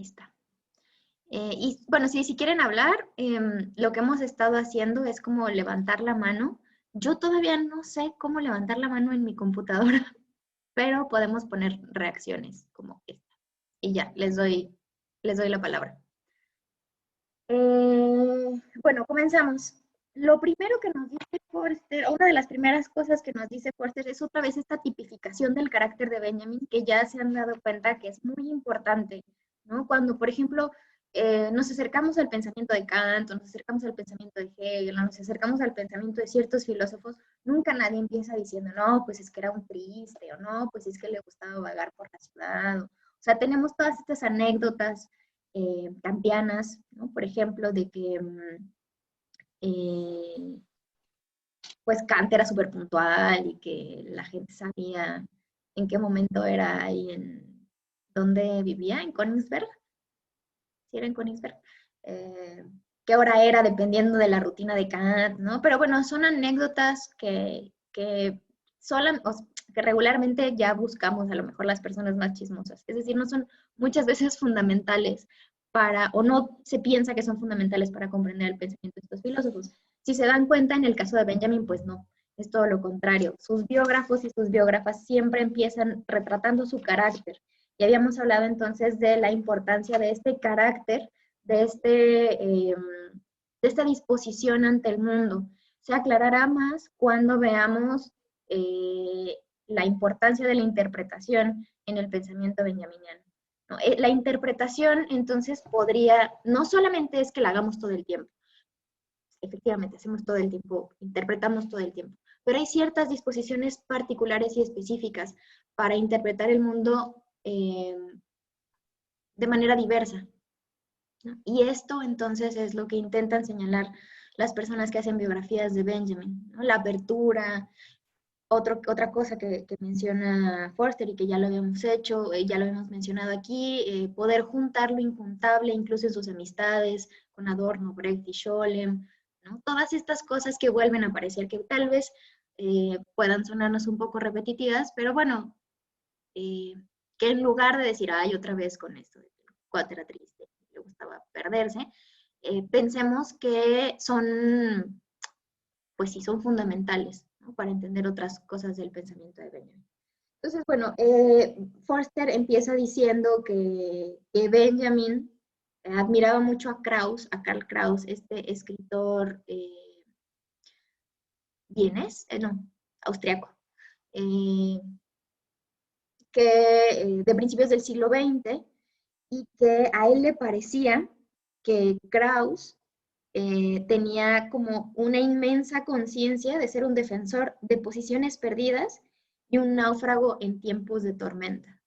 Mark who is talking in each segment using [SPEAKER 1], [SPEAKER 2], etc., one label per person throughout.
[SPEAKER 1] está. Y bueno, si quieren hablar, lo que hemos estado haciendo es como levantar la mano. Yo todavía no sé cómo levantar la mano en mi computadora, pero podemos poner reacciones como esta. Y ya, les doy la palabra. Bueno, comenzamos. Lo primero que nos dice Forster, una de las primeras cosas que nos dice Forster es otra vez esta tipificación del carácter de Benjamin, que ya se han dado cuenta que es muy importante, ¿no? Cuando, por ejemplo, nos acercamos al pensamiento de Kant, o nos acercamos al pensamiento de Hegel, o nos acercamos al pensamiento de ciertos filósofos, nunca nadie empieza diciendo, no, pues es que era un triste, o no, pues es que le gustaba vagar por la ciudad. O sea, tenemos todas estas anécdotas kantianas, ¿no? Por ejemplo, de que eh, pues Kant era súper puntual y que la gente sabía en qué momento era y en dónde vivía, en Königsberg, si era en Königsberg, qué hora era dependiendo de la rutina de Kant, ¿no? Pero bueno, son anécdotas que regularmente ya buscamos a lo mejor las personas más chismosas, es decir, no son muchas veces fundamentales para, o no se piensa que son fundamentales para comprender el pensamiento de estos filósofos. Si se dan cuenta, en el caso de Benjamin, pues no, es todo lo contrario. Sus biógrafos y sus biógrafas siempre empiezan retratando su carácter. Y habíamos hablado entonces de la importancia de este carácter, de esta disposición ante el mundo. Se aclarará más cuando veamos la importancia de la interpretación en el pensamiento benjaminiano, ¿no? La interpretación entonces podría, no solamente es que la hagamos todo el tiempo, efectivamente hacemos todo el tiempo, interpretamos todo el tiempo, pero hay ciertas disposiciones particulares y específicas para interpretar el mundo de manera diversa, ¿no? Y esto entonces es lo que intentan señalar las personas que hacen biografías de Benjamin, ¿no? La apertura, otra cosa que menciona Forster y que ya lo habíamos hecho, ya lo habíamos mencionado aquí, poder juntar lo injuntable, incluso en sus amistades, con Adorno, Brecht y Scholem, ¿no? Todas estas cosas que vuelven a aparecer, que tal vez puedan sonarnos un poco repetitivas, pero bueno, que en lugar de decir, ay, otra vez con esto, cuate era triste, le gustaba perderse, pensemos que son, pues sí, son fundamentales, ¿no? Para entender otras cosas del pensamiento de Benjamin. Entonces, bueno, Forster empieza diciendo que Benjamin admiraba mucho a Krauss, a Karl Krauss, este escritor vienés, no, austriaco, eh, de principios del siglo XX, y que a él le parecía que Krauss tenía como una inmensa conciencia de ser un defensor de posiciones perdidas y un náufrago en tiempos de tormenta.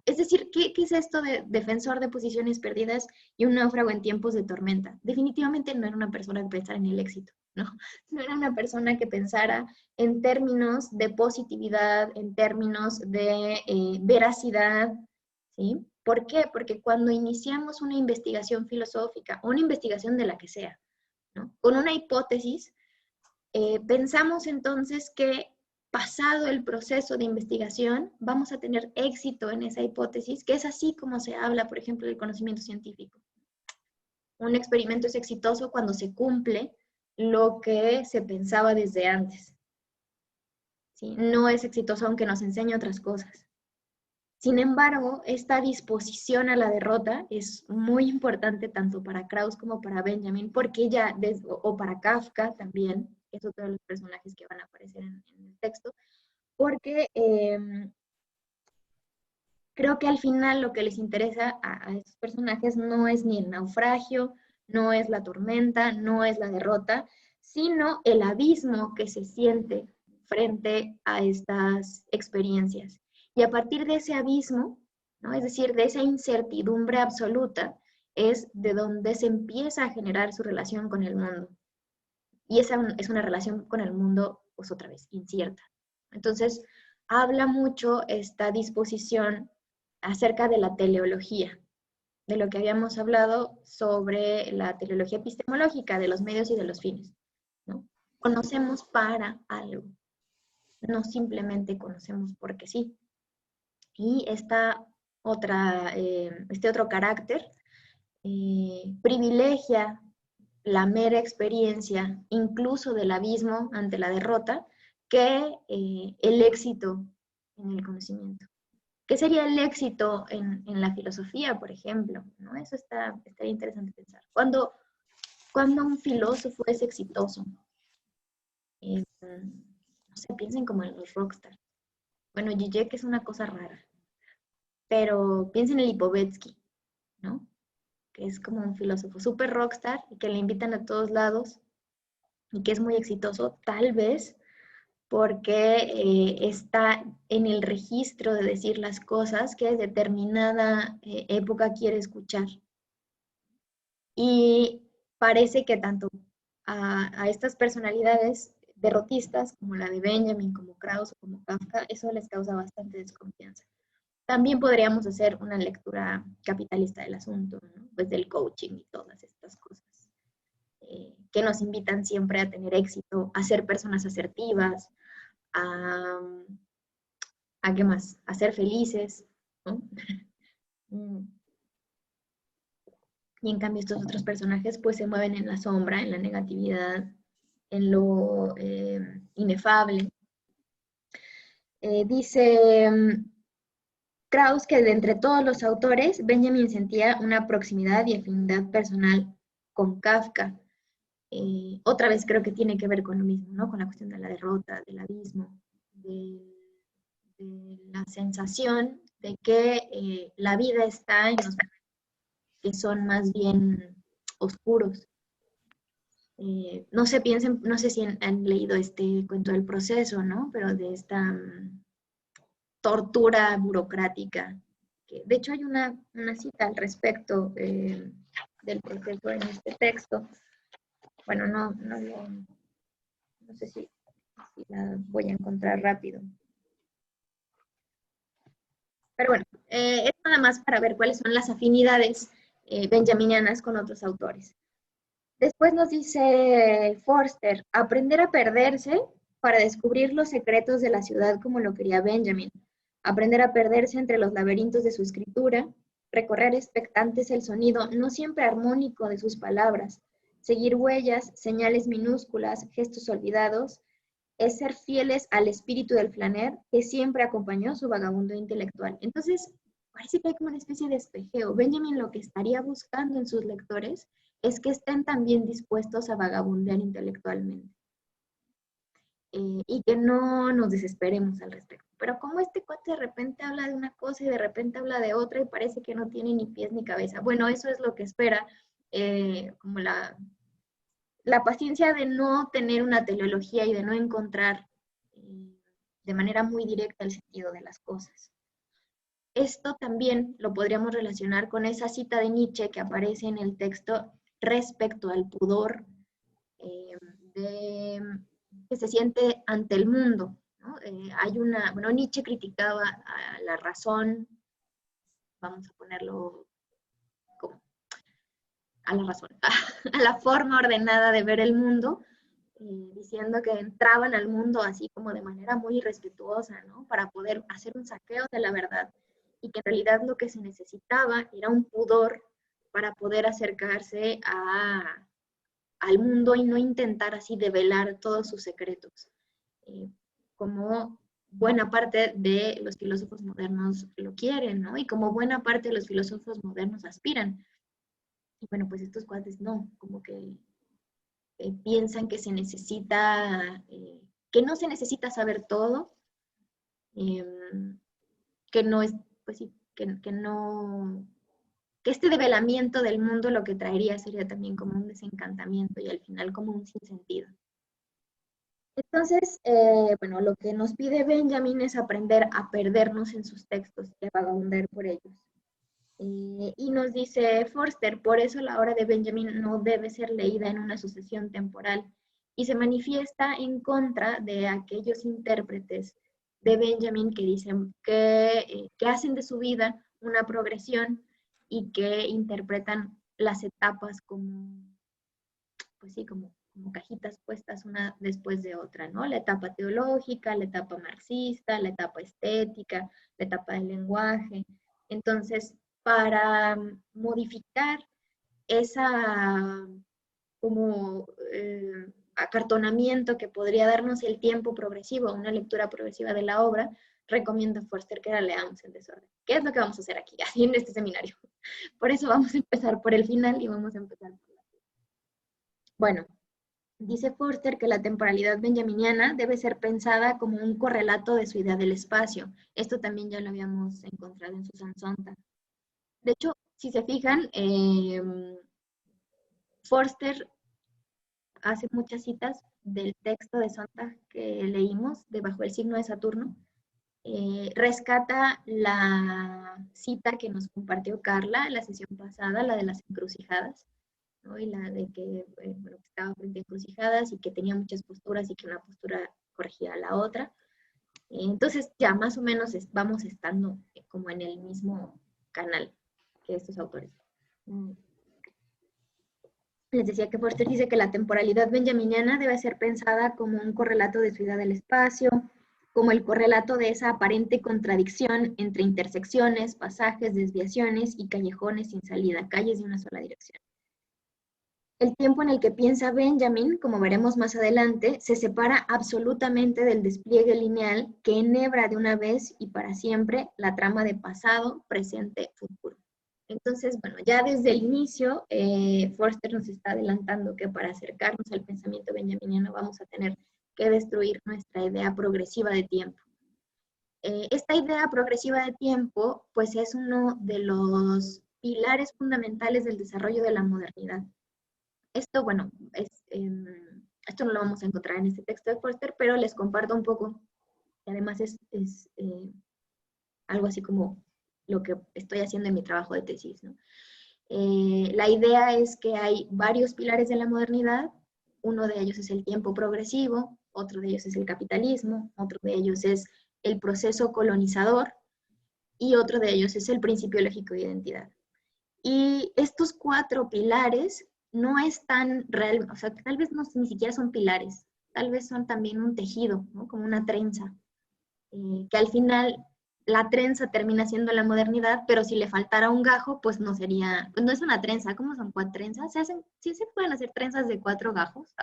[SPEAKER 1] Es decir, ¿qué es esto de defensor de posiciones perdidas y un náufrago en tiempos de tormenta? Definitivamente no era una persona que pensara en el éxito, ¿no? No era una persona que pensara en términos de positividad, en términos de veracidad, ¿sí? ¿Por qué? Porque cuando iniciamos una investigación filosófica, o una investigación de la que sea, ¿no? Con una hipótesis, pensamos entonces que pasado el proceso de investigación, vamos a tener éxito en esa hipótesis, que es así como se habla, por ejemplo, del conocimiento científico. Un experimento es exitoso cuando se cumple lo que se pensaba desde antes, ¿sí? No es exitoso aunque nos enseñe otras cosas. Sin embargo, esta disposición a la derrota es muy importante tanto para Krauss como para Benjamin, porque ella, o para Kafka también, es otro de los personajes que van a aparecer en el texto, porque creo que al final lo que les interesa a estos personajes no es ni el naufragio, no es la tormenta, no es la derrota, sino el abismo que se siente frente a estas experiencias. Y a partir de ese abismo, ¿no? Es decir, de esa incertidumbre absoluta, es de donde se empieza a generar su relación con el mundo. Y esa es una relación con el mundo, pues otra vez, incierta. Entonces, habla mucho esta disposición acerca de la teleología, de lo que habíamos hablado sobre la teleología epistemológica, de los medios y de los fines, ¿no? Conocemos para algo, no simplemente conocemos porque sí. Y esta este otro carácter, privilegia la mera experiencia, incluso del abismo ante la derrota, que el éxito en el conocimiento. ¿Qué sería el éxito en la filosofía, por ejemplo? ¿No? Eso estaría interesante pensar. ¿Cuándo un filósofo es exitoso? No sé, piensen como en los rockstars. Bueno, Zizek es una cosa rara, pero piensen en Lipovetsky, ¿no? Que es como un filósofo súper rockstar y que le invitan a todos lados y que es muy exitoso, tal vez porque está en el registro de decir las cosas que en determinada época quiere escuchar. Y parece que tanto a estas personalidades derrotistas, como la de Benjamin, como Krauss o como Kafka, eso les causa bastante desconfianza. También podríamos hacer una lectura capitalista del asunto, ¿no? Pues del coaching y todas estas cosas que nos invitan siempre a tener éxito, a ser personas asertivas, a qué más, a ser felices, ¿no? Y en cambio estos otros personajes pues se mueven en la sombra, en la negatividad, en lo inefable. Dice Krauss que de entre todos los autores, Benjamin sentía una proximidad y afinidad personal con Kafka. Otra vez creo que tiene que ver con lo mismo, ¿no? Con la cuestión de la derrota, del abismo, de la sensación de que la vida está en los que son más bien oscuros. No sé, piensen, no sé si han leído este cuento del proceso, ¿no? Pero de esta tortura burocrática. Que, de hecho, hay una cita al respecto del proceso en este texto. Bueno, no sé si la voy a encontrar rápido. Pero bueno, es nada más para ver cuáles son las afinidades benjaminianas con otros autores. Después nos dice Forster, aprender a perderse para descubrir los secretos de la ciudad como lo quería Benjamin. Aprender a perderse entre los laberintos de su escritura, recorrer expectantes el sonido no siempre armónico de sus palabras, seguir huellas, señales minúsculas, gestos olvidados, es ser fieles al espíritu del flaner que siempre acompañó su vagabundo intelectual. Entonces, parece que hay como una especie de espejeo. Benjamin lo que estaría buscando en sus lectores es que estén también dispuestos a vagabundear intelectualmente y que no nos desesperemos al respecto. Pero como este cuate de repente habla de una cosa y de repente habla de otra y parece que no tiene ni pies ni cabeza. Bueno, eso es lo que espera como la paciencia de no tener una teleología y de no encontrar de manera muy directa el sentido de las cosas. Esto también lo podríamos relacionar con esa cita de Nietzsche que aparece en el texto respecto al pudor que se siente ante el mundo, ¿no? Bueno, Nietzsche criticaba a la razón, vamos a ponerlo como a la razón, a la forma ordenada de ver el mundo, diciendo que entraban al mundo así como de manera muy irrespetuosa, ¿no? Para poder hacer un saqueo de la verdad y que en realidad lo que se necesitaba era un pudor para poder acercarse al mundo y no intentar así develar todos sus secretos, como buena parte de los filósofos modernos lo quieren, ¿no? Y como buena parte de los filósofos modernos aspiran. Y bueno, pues estos cuates no, como que piensan que se necesita, que no se necesita saber todo, eh, que no es, pues sí, que no, que este develamiento del mundo lo que traería sería también como un desencantamiento y al final como un sinsentido. Entonces, bueno, lo que nos pide Benjamin es aprender a perdernos en sus textos y a vagabundar por ellos. Y nos dice Forster, por eso la obra de Benjamin no debe ser leída en una sucesión temporal y se manifiesta en contra de aquellos intérpretes de Benjamin que dicen que hacen de su vida una progresión y que interpretan las etapas como, pues sí, como cajitas puestas una después de otra, ¿no? La etapa teológica, la etapa marxista, la etapa estética, la etapa del lenguaje, Entonces, para modificar esa como acartonamiento que podría darnos el tiempo progresivo, una lectura progresiva de la obra, recomiendo a Forster que la leamos en desorden. ¿Qué es lo que vamos a hacer aquí, así en este seminario? Por eso vamos a empezar por el final y vamos a empezar por la... Bueno, dice Forster que la temporalidad benjaminiana debe ser pensada como un correlato de su idea del espacio. Esto también ya lo habíamos encontrado en Susan Sontag. De hecho, si se fijan, Forster hace muchas citas del texto de Sontag que leímos, de Bajo el signo de Saturno. Rescata la cita que nos compartió Carla en la sesión pasada, la de las encrucijadas, ¿no? Y la de que, bueno, que estaba frente a encrucijadas y que tenía muchas posturas y que una postura corregía a la otra. Entonces ya más o menos vamos estando como en el mismo canal que estos autores. Les decía que Forster dice que la temporalidad benjaminiana debe ser pensada como un correlato de su idea del espacio, como el correlato de esa aparente contradicción entre intersecciones, pasajes, desviaciones y callejones sin salida, calles de una sola dirección. El tiempo en el que piensa Benjamin, como veremos más adelante, se separa absolutamente del despliegue lineal que enhebra de una vez y para siempre la trama de pasado, presente, futuro. Entonces, bueno, ya desde el inicio, Forster nos está adelantando que para acercarnos al pensamiento benjaminiano vamos a tener que destruir nuestra idea progresiva de tiempo. Esta idea progresiva de tiempo, pues es uno de los pilares fundamentales del desarrollo de la modernidad. Esto, bueno, esto no lo vamos a encontrar en este texto de Forster, pero les comparto un poco, y además es algo así como lo que estoy haciendo en mi trabajo de tesis, ¿no? La idea es que hay varios pilares de la modernidad. Uno de ellos es el tiempo progresivo, otro de ellos es el capitalismo, otro de ellos es el proceso colonizador y otro de ellos es el principio lógico de identidad. Y estos 4 pilares no están real, o sea, tal vez no, ni siquiera son pilares, tal vez son también un tejido, ¿no? Como una trenza, que al final la trenza termina siendo la modernidad, pero si le faltara un gajo, pues no sería, pues no es una trenza. ¿Cómo son 4 trenzas? ¿Sí se pueden hacer trenzas de 4 gajos?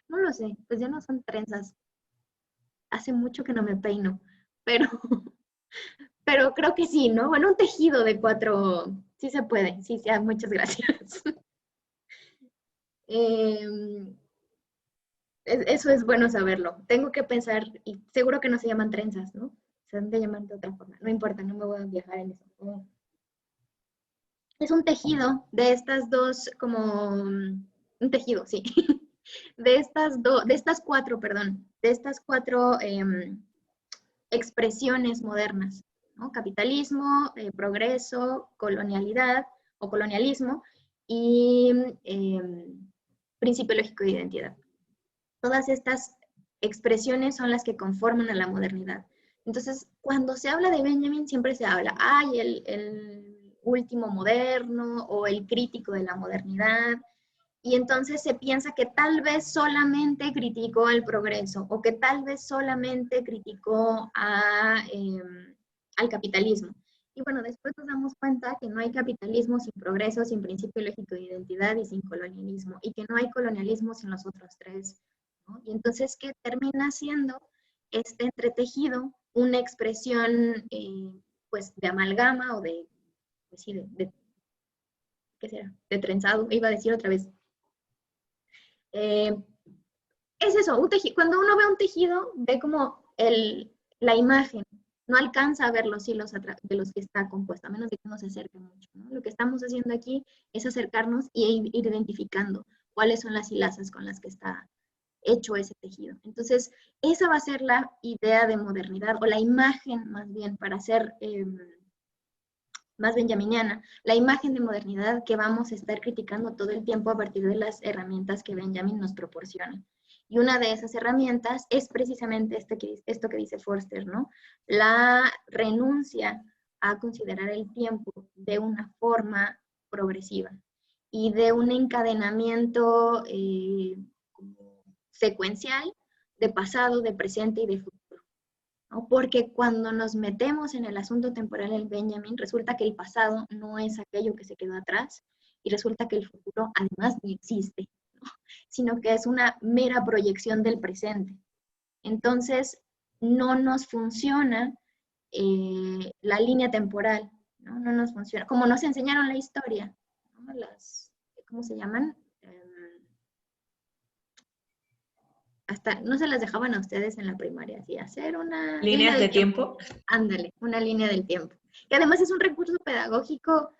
[SPEAKER 1] No lo sé, pues ya no son trenzas. Hace mucho que no me peino, pero, pero creo que sí, ¿no? Bueno, un tejido de 4, sí se puede, sí, muchas gracias. Eso es bueno saberlo. Tengo que pensar, y seguro que no se llaman trenzas, ¿no? Se han de llamar de otra forma. No importa, no me voy a viajar en eso. Es un tejido de estas dos, como un tejido, sí, de estas 4, perdón, de estas 4 expresiones modernas, ¿no? Capitalismo, progreso, colonialidad o colonialismo y principio lógico de identidad. Todas estas expresiones son las que conforman a la modernidad. Entonces, cuando se habla de Benjamin, siempre se habla, ay, el último moderno o el crítico de la modernidad, y entonces se piensa que tal vez solamente criticó el progreso o que tal vez solamente criticó al capitalismo. Y bueno, después nos damos cuenta que no hay capitalismo sin progreso, sin principio lógico de identidad y sin colonialismo, y que no hay colonialismo sin los otros 3, ¿no? Y entonces, ¿qué termina siendo este entretejido? Una expresión, pues, de amalgama o de, pues sí, ¿qué será? De trenzado, iba a decir otra vez. Es eso, un tejido. Cuando uno ve un tejido, ve como la imagen, no alcanza a ver los hilos de los que está compuesto, a menos de que uno se acerque mucho, ¿no? Lo que estamos haciendo aquí es acercarnos y ir identificando cuáles son las hilazas con las que está hecho ese tejido. Entonces, esa va a ser la idea de modernidad, o la imagen más bien, para hacer más benjaminiana, la imagen de modernidad que vamos a estar criticando todo el tiempo a partir de las herramientas que Benjamin nos proporciona. Y una de esas herramientas es precisamente esto que dice Forster, ¿no? La renuncia a considerar el tiempo de una forma progresiva y de un encadenamiento secuencial de pasado, de presente y de futuro. ¿no? Porque cuando nos metemos en el asunto temporal del Benjamin, resulta que el pasado no es aquello que se quedó atrás y resulta que el futuro además ni existe, ¿no? Sino que es una mera proyección del presente. Entonces, no nos funciona la línea temporal, ¿no? No nos funciona. Como nos enseñaron la historia, ¿no? ¿Cómo se llaman? Hasta no se las dejaban a ustedes en la primaria, así, hacer una línea
[SPEAKER 2] ¿Líneas
[SPEAKER 1] del
[SPEAKER 2] de
[SPEAKER 1] tiempo.
[SPEAKER 2] tiempo?
[SPEAKER 1] Ándale, una línea del tiempo. Que además es un recurso pedagógico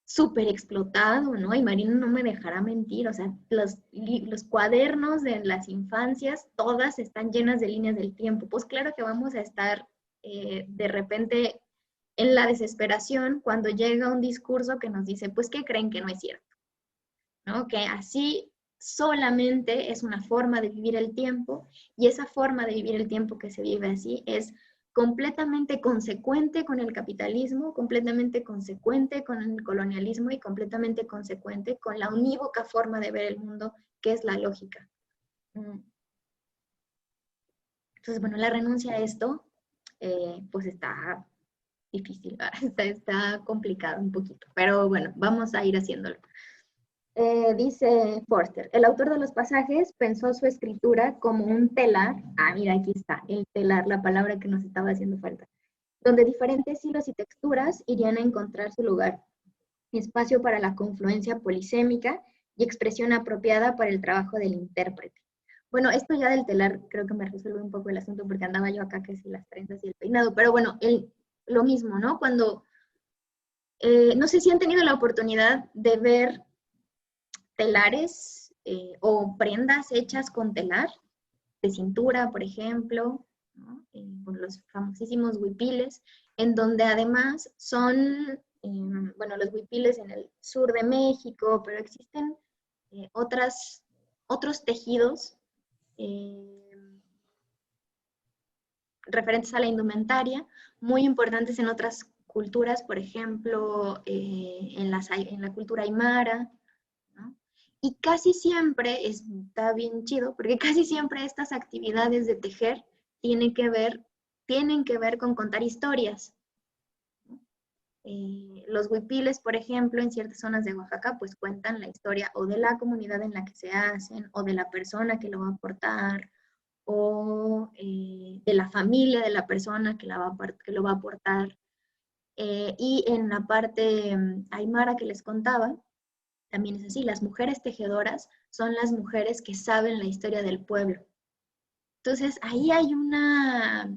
[SPEAKER 1] súper explotado, ¿no? Y Marina no me dejará mentir, o sea, los cuadernos de las infancias, todas están llenas de líneas del tiempo. Pues claro que vamos a estar de repente en la desesperación cuando llega un discurso que nos dice, pues, ¿qué creen que no es cierto? ¿No? Que así solamente es una forma de vivir el tiempo y esa forma de vivir el tiempo que se vive así es completamente consecuente con el capitalismo, completamente consecuente con el colonialismo y completamente consecuente con la unívoca forma de ver el mundo que es la lógica. Entonces, bueno, la renuncia a esto pues está difícil, está complicado un poquito, pero bueno, vamos a ir haciéndolo. Dice Forster, el autor de los pasajes pensó su escritura como un telar, mira, aquí está, el telar, la palabra que nos estaba haciendo falta, donde diferentes hilos y texturas irían a encontrar su lugar, espacio para la confluencia polisémica y expresión apropiada para el trabajo del intérprete. Bueno, esto ya del telar creo que me resuelve un poco el asunto porque andaba yo acá que si las trenzas y el peinado, pero bueno, lo mismo, ¿no? Cuando, no sé si han tenido la oportunidad de ver telares o prendas hechas con telar, de cintura, por ejemplo, ¿no? Con los famosísimos huipiles, en donde además son, bueno, los huipiles en el sur de México, pero existen otros tejidos referentes a la indumentaria, muy importantes en otras culturas, por ejemplo, en la cultura aymara, ¿no? Y casi siempre, está bien chido, porque casi siempre estas actividades de tejer tienen que ver con contar historias. Los huipiles, por ejemplo, en ciertas zonas de Oaxaca, pues cuentan la historia o de la comunidad en la que se hacen, o de la persona que lo va a aportar, o de la familia de la persona que lo va a aportar. Y en la parte aymara que les contaba, también es así, las mujeres tejedoras son las mujeres que saben la historia del pueblo. Entonces, ahí hay una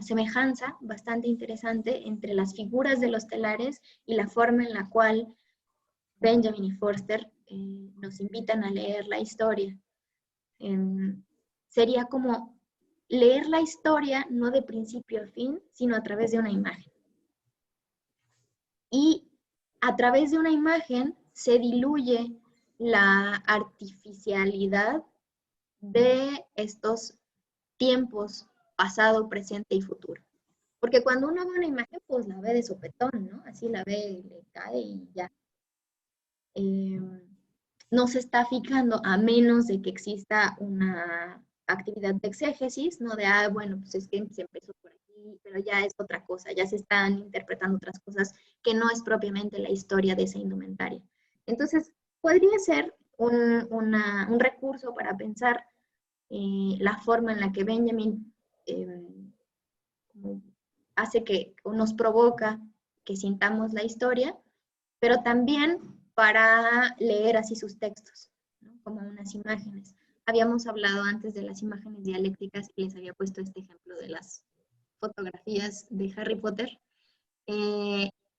[SPEAKER 1] semejanza bastante interesante entre las figuras de los telares y la forma en la cual Benjamin y Forster nos invitan a leer la historia. Sería como leer la historia no de principio a fin, sino a través de una imagen. Y a través de una imagen se diluye la artificialidad de estos tiempos pasado, presente y futuro. Porque cuando uno ve una imagen, pues la ve de sopetón, ¿no? Así la ve, le cae y ya. No se está fijando a menos de que exista una actividad de exégesis, ¿no? De, bueno, pues es que se empezó por aquí, pero ya es otra cosa, ya se están interpretando otras cosas que no es propiamente la historia de esa indumentaria. Entonces, podría ser un recurso para pensar la forma en la que Benjamin hace que, o nos provoca que sintamos la historia, pero también para leer así sus textos, ¿no? Como unas imágenes. Habíamos hablado antes de las imágenes dialécticas y les había puesto este ejemplo de las fotografías de Harry Potter.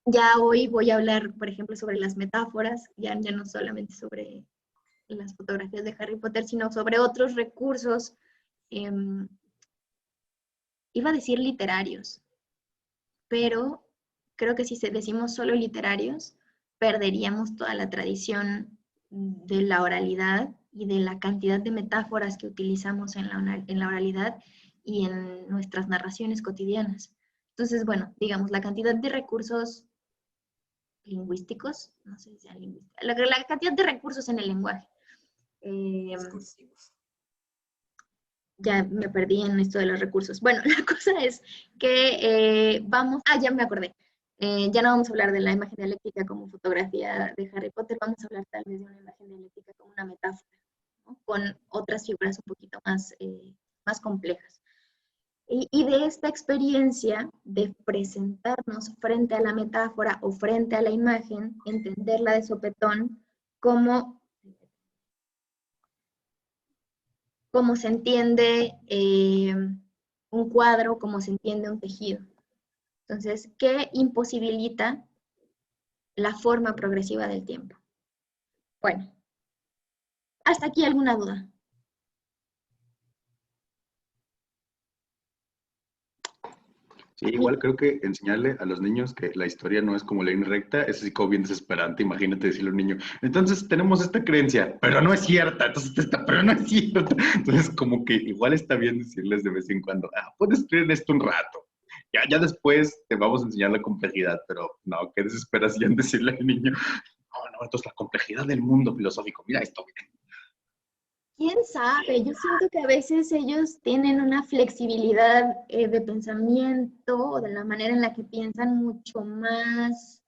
[SPEAKER 1] Ya hoy voy a hablar, por ejemplo, sobre las metáforas, ya no solamente sobre las fotografías de Harry Potter, sino sobre otros recursos, iba a decir literarios, pero creo que si decimos solo literarios, perderíamos toda la tradición de la oralidad y de la cantidad de metáforas que utilizamos en la oralidad y en nuestras narraciones cotidianas. Entonces, bueno, digamos, la cantidad de recursos lingüísticos, no sé si sea lingüística, la cantidad de recursos en el lenguaje.
[SPEAKER 2] Discursivos.
[SPEAKER 1] ya me perdí en esto de los recursos. Bueno, la cosa es que ya me acordé. Ya no vamos a hablar de la imagen dialéctica como fotografía de Harry Potter, vamos a hablar tal vez de una imagen dialéctica como una metáfora, ¿no? Con otras figuras un poquito más complejas. Y de esta experiencia de presentarnos frente a la metáfora o frente a la imagen, entenderla de sopetón como cómo se entiende un cuadro, cómo se entiende un tejido. Entonces, ¿qué imposibilita la forma progresiva del tiempo? Bueno, hasta aquí alguna duda.
[SPEAKER 2] Sí, igual creo que enseñarle a los niños que la historia no es como la línea recta, es así como bien desesperante. Imagínate decirle a un niño, entonces tenemos esta creencia, pero no es cierta, entonces pero no es cierta. Entonces, como que igual está bien decirles de vez en cuando, puedes creer en esto un rato. Ya después te vamos a enseñar la complejidad, pero no, qué desesperación decirle al niño, no, entonces la complejidad del mundo filosófico, mira esto, mira.
[SPEAKER 1] ¿Quién sabe? Yo siento que a veces ellos tienen una flexibilidad de pensamiento o de la manera en la que piensan mucho más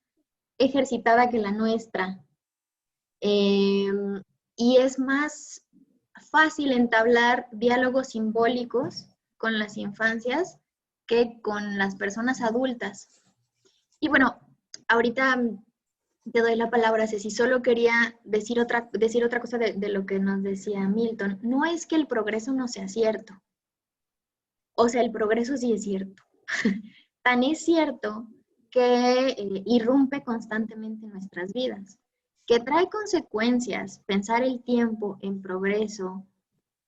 [SPEAKER 1] ejercitada que la nuestra. Eh, y es más fácil entablar diálogos simbólicos con las infancias que con las personas adultas. Y bueno, ahorita te doy la palabra, Ceci. Solo quería decir otra cosa de lo que nos decía Milton. No es que el progreso no sea cierto. O sea, el progreso sí es cierto. Tan es cierto que irrumpe constantemente en nuestras vidas, que trae consecuencias pensar el tiempo en progreso,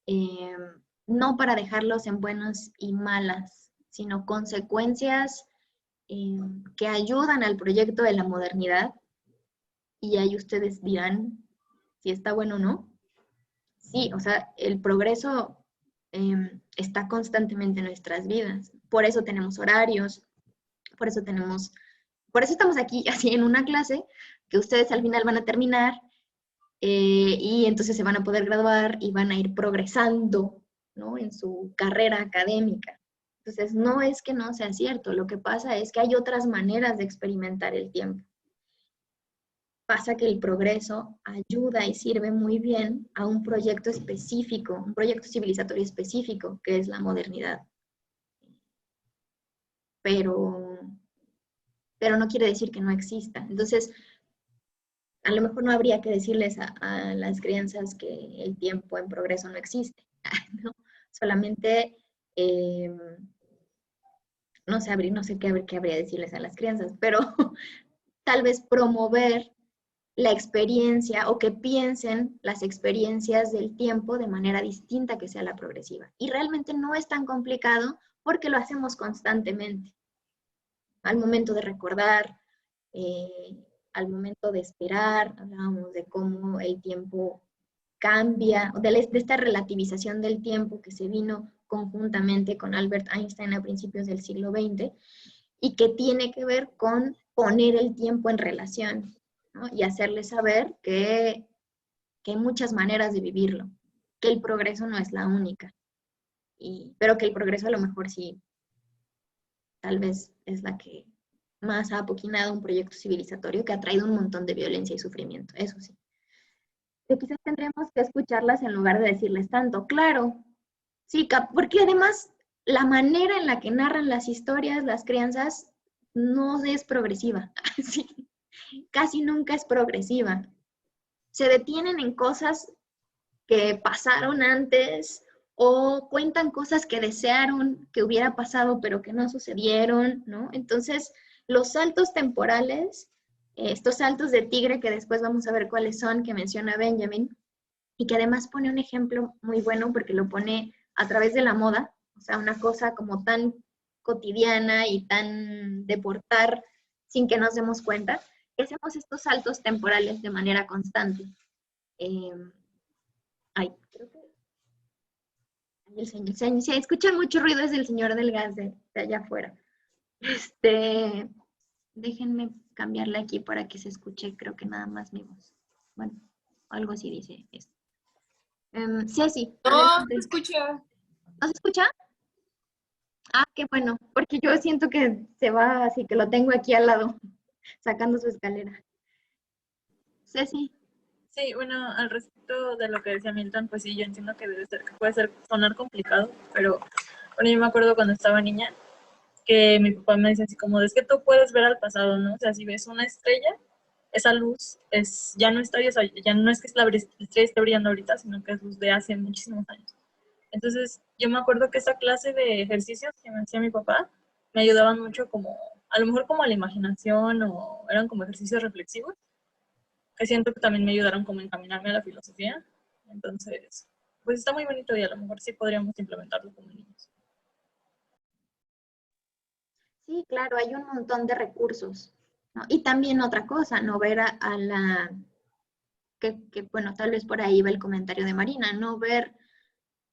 [SPEAKER 1] eh, no para dejarlos en buenas y malas, sino consecuencias que ayudan al proyecto de la modernidad, y ahí ustedes dirán si está bueno o no. Sí, o sea, el progreso está constantemente en nuestras vidas. Por eso tenemos horarios, por eso estamos aquí así en una clase que ustedes al final van a terminar y entonces se van a poder graduar y van a ir progresando, ¿no? En su carrera académica. Entonces, no es que no sea cierto, lo que pasa es que hay otras maneras de experimentar el tiempo. Pasa que el progreso ayuda y sirve muy bien a un proyecto específico, un proyecto civilizatorio específico, que es la modernidad. Pero, pero no quiere decir que no exista. Entonces, a lo mejor no habría que decirles a las crianzas que el tiempo en progreso no existe, ¿no? Solamente, no sé, no sé qué habría que decirles a las crianzas, pero tal vez promover la experiencia o que piensen las experiencias del tiempo de manera distinta que sea la progresiva. Y realmente no es tan complicado porque lo hacemos constantemente. Al momento de recordar, al momento de esperar, hablábamos de cómo el tiempo cambia, de esta relativización del tiempo que se vino conjuntamente con Albert Einstein a principios del siglo XX y que tiene que ver con poner el tiempo en relación, ¿no? Y hacerles saber que hay muchas maneras de vivirlo, que el progreso no es la única, pero que el progreso a lo mejor sí, tal vez es la que más ha apoquinado un proyecto civilizatorio que ha traído un montón de violencia y sufrimiento, eso sí. Que quizás tendremos que escucharlas en lugar de decirles tanto, claro, sí, porque además la manera en la que narran las historias, las crianzas, no es progresiva, sí, casi nunca es progresiva. Se detienen en cosas que pasaron antes o cuentan cosas que desearon que hubiera pasado pero que no sucedieron, ¿no? Entonces, los saltos temporales, estos saltos de tigre que después vamos a ver cuáles son, que menciona Benjamin, y que además pone un ejemplo muy bueno porque lo pone a través de la moda, o sea, una cosa como tan cotidiana y tan de portar sin que nos demos cuenta, que hacemos estos saltos temporales de manera constante. Eh, creo que se escucha mucho ruido, es el señor del gas de allá afuera. Déjenme cambiarle aquí para que se escuche, creo que nada más mi voz. Bueno, algo así dice esto. Ceci,
[SPEAKER 3] No,
[SPEAKER 1] adelante.
[SPEAKER 3] se escucha.
[SPEAKER 1] ¿No se escucha? Ah, qué bueno, porque yo siento que se va así, que lo tengo aquí al lado, sacando su escalera. Ceci,
[SPEAKER 3] Sí, bueno, al respecto de lo que decía Milton, pues sí, yo entiendo que debe ser, que puede ser sonar complicado, pero bueno, yo me acuerdo cuando estaba niña que mi papá me decía así como, es que tú puedes ver al pasado, ¿no? O sea, si ves una estrella, esa luz es, ya no está, o sea, ya no es que la estrella esté brillando ahorita, sino que es luz de hace muchísimos años. Entonces, yo me acuerdo que esa clase de ejercicios que me hacía mi papá me ayudaban mucho como, a lo mejor como a la imaginación o eran como ejercicios reflexivos, que siento que también me ayudaron como a encaminarme a la filosofía. Entonces, pues está muy bonito y a lo mejor sí podríamos implementarlo como niños.
[SPEAKER 1] sí, claro, hay un montón de recursos, ¿no? Y también otra cosa, no ver a la, bueno, tal vez por ahí va el comentario de Marina, no ver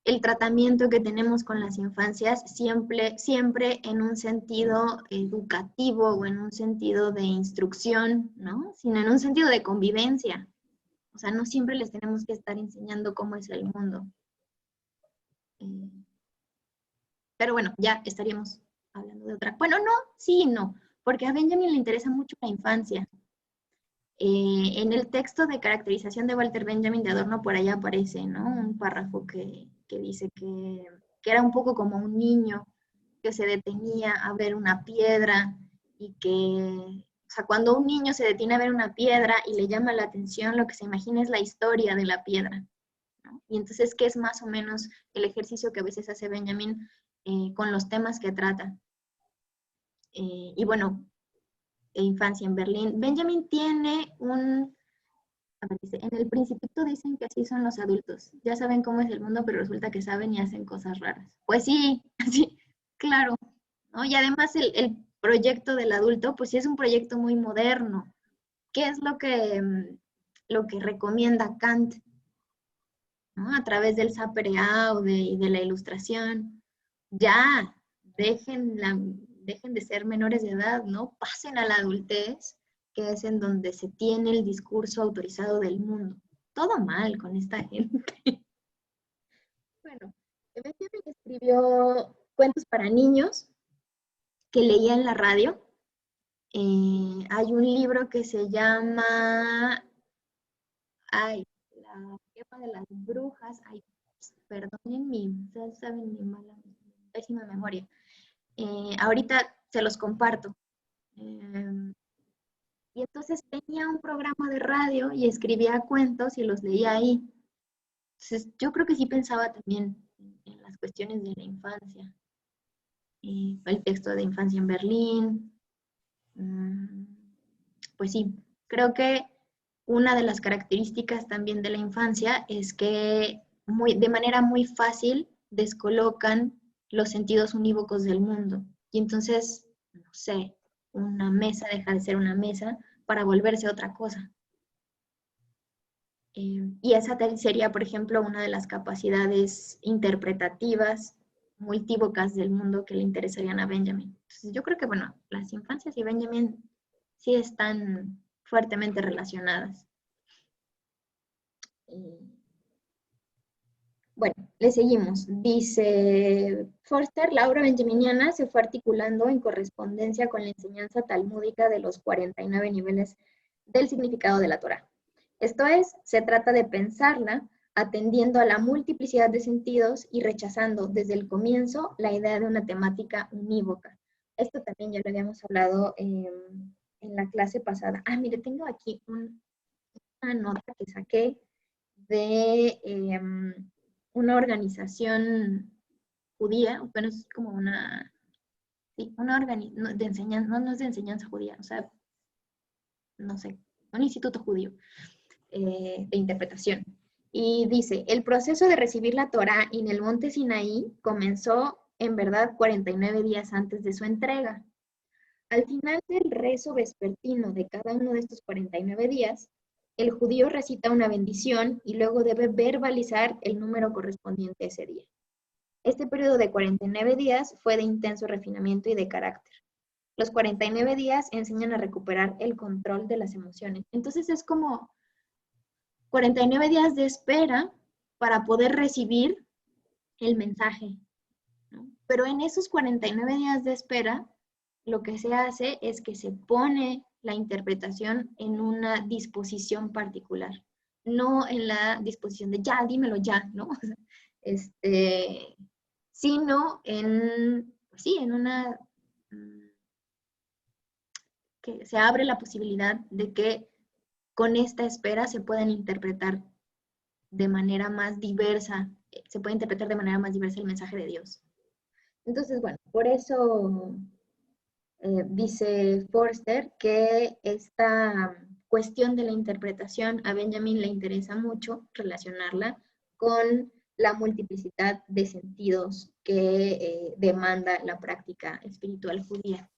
[SPEAKER 1] el tratamiento que tenemos con las infancias siempre en un sentido educativo o en un sentido de instrucción, ¿no? Sino en un sentido de convivencia. O sea, no siempre les tenemos que estar enseñando cómo es el mundo. Eh, pero bueno, ya estaríamos hablando de otra. Bueno, no, sí y no, porque a Benjamin le interesa mucho la infancia. En el texto de caracterización de Walter Benjamin de Adorno, por allá aparece, ¿no? Un párrafo que dice que era un poco como un niño que se detenía a ver una piedra y que, o sea, cuando un niño se detiene a ver una piedra y le llama la atención, lo que se imagina es la historia de la piedra, ¿no? Y entonces, ¿qué es más o menos el ejercicio que a veces hace Benjamin con los temas que trata? Y bueno, infancia en Berlín. Benjamin tiene a ver, dice, en el Principito dicen que así son los adultos. Ya saben cómo es el mundo, pero resulta que saben y hacen cosas raras. Pues sí, sí, claro, ¿no? Y además el proyecto del adulto, pues sí es un proyecto muy moderno. ¿Qué es lo que recomienda Kant, ¿no? A través del sapere aude y de la ilustración? Ya, dejen de ser menores de edad, ¿no? Pasen a la adultez, que es en donde se tiene el discurso autorizado del mundo. Todo mal con esta gente. Bueno, Benjamin escribió cuentos para niños que leía en la radio. Hay un libro que se llama, ay, La Guerra de las Brujas. Ay, perdonen ustedes saben mi mala, pésima memoria. Ahorita se los comparto. Y entonces tenía un programa de radio y escribía cuentos y los leía ahí. Entonces yo creo que sí pensaba también en las cuestiones de la infancia. El texto de Infancia en Berlín. Pues sí, creo que una de las características también de la infancia es que de manera muy fácil descolocan los sentidos unívocos del mundo. Y entonces, no sé, una mesa deja de ser una mesa para volverse otra cosa. Y esa sería, por ejemplo, una de las capacidades interpretativas, multívocas del mundo que le interesarían a Benjamin. Entonces, yo creo que, bueno, las infancias y Benjamin sí están fuertemente relacionadas. Bueno, le seguimos. Dice Forster, la obra benjaminiana se fue articulando en correspondencia con la enseñanza talmúdica de los 49 niveles del significado de la Torá. Esto es, se trata de pensarla atendiendo a la multiplicidad de sentidos y rechazando desde el comienzo la idea de una temática unívoca. Esto también ya lo habíamos hablado en la clase pasada. Ah, mire, tengo aquí una nota que saqué de una organización judía, bueno, es como una organización de enseñanza, no es de enseñanza judía, o sea, no sé, un instituto judío de interpretación. Y dice, el proceso de recibir la Torá en el monte Sinaí comenzó en verdad 49 días antes de su entrega. Al final del rezo vespertino de cada uno de estos 49 días, el judío recita una bendición y luego debe verbalizar el número correspondiente a ese día. Este periodo de 49 días fue de intenso refinamiento y de carácter. Los 49 días enseñan a recuperar el control de las emociones. Entonces es como 49 días de espera para poder recibir el mensaje, Pero en esos 49 días de espera, lo que se hace es que se pone la interpretación en una disposición particular, no en la disposición de ya, dímelo ya, ¿no? Sino en, sí, en una, que se abre la posibilidad de que con esta espera se puedan interpretar de manera más diversa, se puede interpretar de manera más diversa el mensaje de Dios. Entonces, bueno, por eso dice Forster que esta cuestión de la interpretación a Benjamin le interesa mucho relacionarla con la multiplicidad de sentidos que demanda la práctica espiritual judía.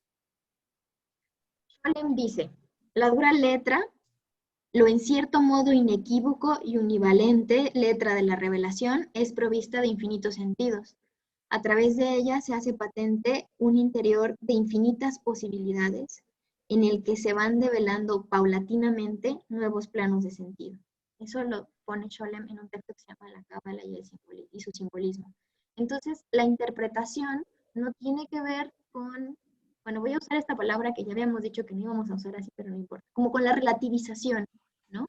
[SPEAKER 1] Scholem dice, la dura letra, lo en cierto modo inequívoco y univalente letra de la revelación, es provista de infinitos sentidos. A través de ella se hace patente un interior de infinitas posibilidades en el que se van develando paulatinamente nuevos planos de sentido. Eso lo pone Scholem en un texto que se llama La Cábala y su simbolismo. Entonces, la interpretación no tiene que ver con, bueno, voy a usar esta palabra que ya habíamos dicho que no íbamos a usar así, pero no importa, como con la relativización, ¿no?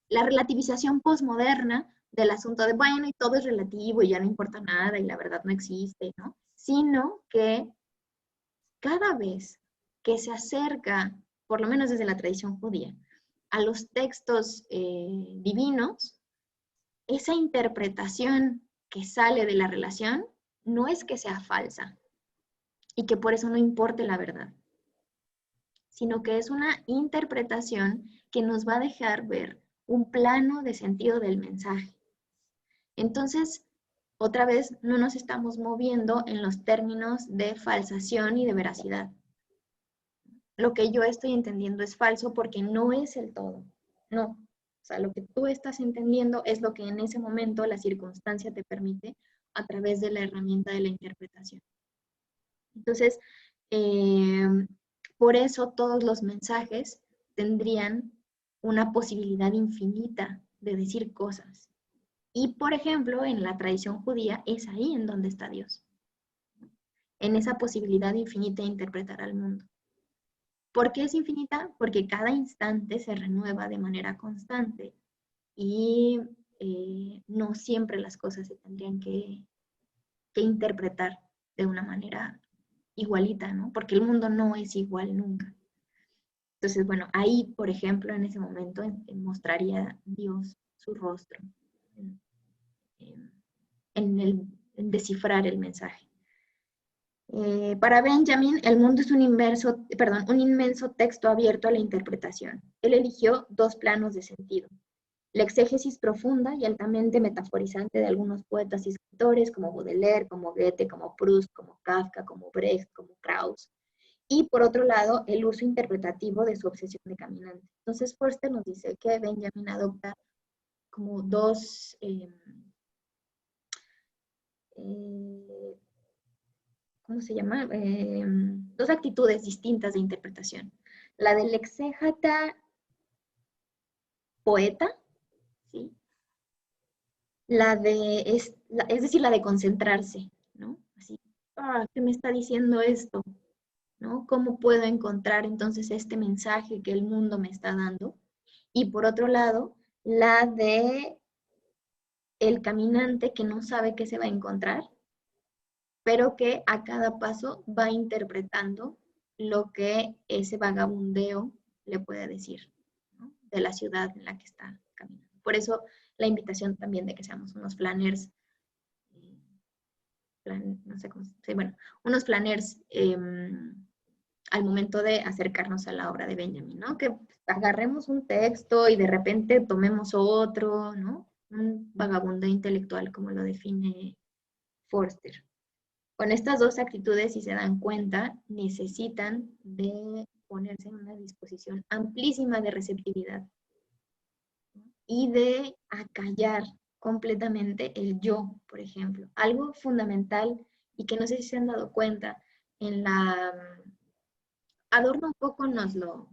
[SPEAKER 1] La relativización posmoderna del asunto de, bueno, y todo es relativo y ya no importa nada y la verdad no existe, ¿no? Sino que cada vez que se acerca, por lo menos desde la tradición judía, a los textos divinos, esa interpretación que sale de la relación no es que sea falsa y que por eso no importe la verdad, sino que es una interpretación que nos va a dejar ver un plano de sentido del mensaje. Entonces, otra vez, no nos estamos moviendo en los términos de falsación y de veracidad. Lo que yo estoy entendiendo es falso porque no es el todo. No. O sea, lo que tú estás entendiendo es lo que en ese momento la circunstancia te permite a través de la herramienta de la interpretación. Entonces, por eso todos los mensajes tendrían una posibilidad infinita de decir cosas. Y, por ejemplo, en la tradición judía es ahí en donde está Dios, en esa posibilidad infinita de interpretar al mundo. ¿Por qué es infinita? Porque cada instante se renueva de manera constante y no siempre las cosas se tendrían que interpretar de una manera igualita, ¿no? Porque el mundo no es igual nunca. Entonces, bueno, ahí, por ejemplo, en ese momento mostraría Dios su rostro en descifrar el mensaje. Para Benjamin, el mundo es un inmenso texto abierto a la interpretación. Él eligió dos planos de sentido. La exégesis profunda y altamente metaforizante de algunos poetas y escritores como Baudelaire, como Goethe, como Proust, como Kafka, como Brecht, como Krauss. Y por otro lado, el uso interpretativo de su obsesión de caminante. Entonces, Forster nos dice que Benjamin adopta como dos ¿cómo se llama? Dos actitudes distintas de interpretación. La del exégeta poeta, ¿sí? Es decir, la de concentrarse, ¿no? Así, ¿qué me está diciendo esto? ¿No? ¿Cómo puedo encontrar entonces este mensaje que el mundo me está dando? Y por otro lado, la de el caminante que no sabe qué se va a encontrar, pero que a cada paso va interpretando lo que ese vagabundeo le puede decir, ¿no? De la ciudad en la que está caminando. Por eso la invitación también de que seamos unos planners, no sé cómo, sí, bueno, unos planners al momento de acercarnos a la obra de Benjamin, ¿no? Que agarremos un texto y de repente tomemos otro, ¿no? Un vagabundeo intelectual, como lo define Forster. Con estas dos actitudes, si se dan cuenta, necesitan de ponerse en una disposición amplísima de receptividad y de acallar completamente el yo, por ejemplo. Algo fundamental y que no sé si se han dado cuenta, en la Adorno un poco nos lo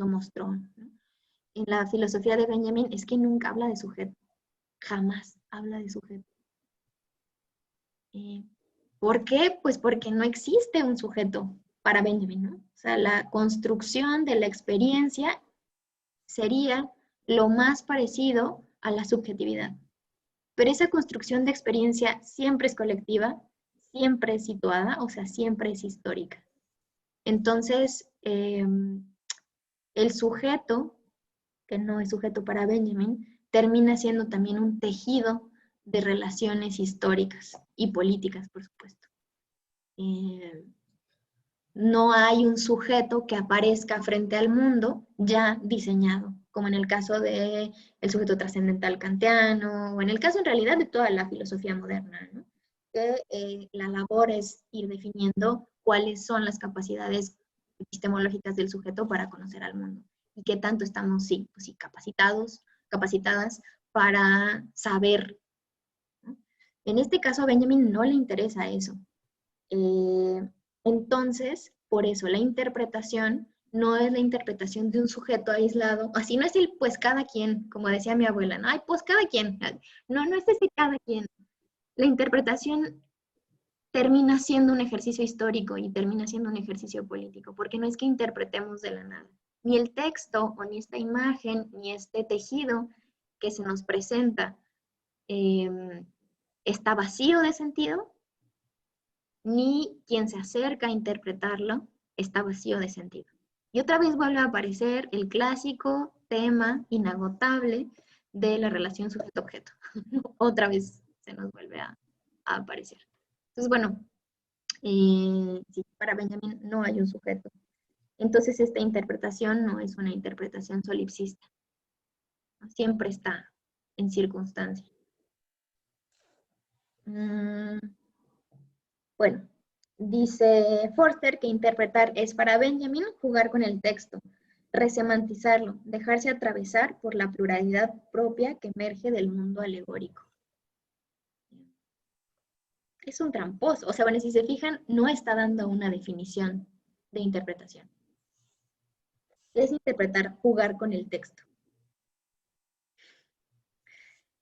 [SPEAKER 1] mostró, ¿no? En la filosofía de Benjamin es que nunca habla de sujeto, jamás habla de sujeto. ¿Por qué? Pues porque no existe un sujeto para Benjamin, ¿no? O sea, la construcción de la experiencia sería lo más parecido a la subjetividad. Pero esa construcción de experiencia siempre es colectiva, siempre es situada, o sea, siempre es histórica. Entonces, el sujeto, que no es sujeto para Benjamin, termina siendo también un tejido de relaciones históricas y políticas, por supuesto. No hay un sujeto que aparezca frente al mundo ya diseñado, como en el caso del sujeto trascendental kantiano, o en el caso en realidad de toda la filosofía moderna, ¿no? Que la labor es ir definiendo cuáles son las capacidades epistemológicas del sujeto para conocer al mundo, y qué tanto estamos, sí, pues sí, capacitadas para saber, ¿no? En este caso a Benjamin no le interesa eso. Entonces, por eso la interpretación no es la interpretación de un sujeto aislado, así no es el pues cada quien, como decía mi abuela, no, ay, pues cada quien, no, no es ese cada quien. La interpretación termina siendo un ejercicio histórico y termina siendo un ejercicio político, porque no es que interpretemos de la nada. Ni el texto, o ni esta imagen, ni este tejido que se nos presenta está vacío de sentido, ni quien se acerca a interpretarlo está vacío de sentido. Y otra vez vuelve a aparecer el clásico tema inagotable de la relación sujeto-objeto. Otra vez se nos vuelve a aparecer. Entonces, bueno, sí, para Benjamin no hay un sujeto. Entonces, esta interpretación no es una interpretación solipsista. Siempre está en circunstancia. Bueno, dice Forster que interpretar es para Benjamin jugar con el texto, resemantizarlo, dejarse atravesar por la pluralidad propia que emerge del mundo alegórico. Es un tramposo, o sea, bueno, si se fijan, no está dando una definición de interpretación. Es interpretar, jugar con el texto.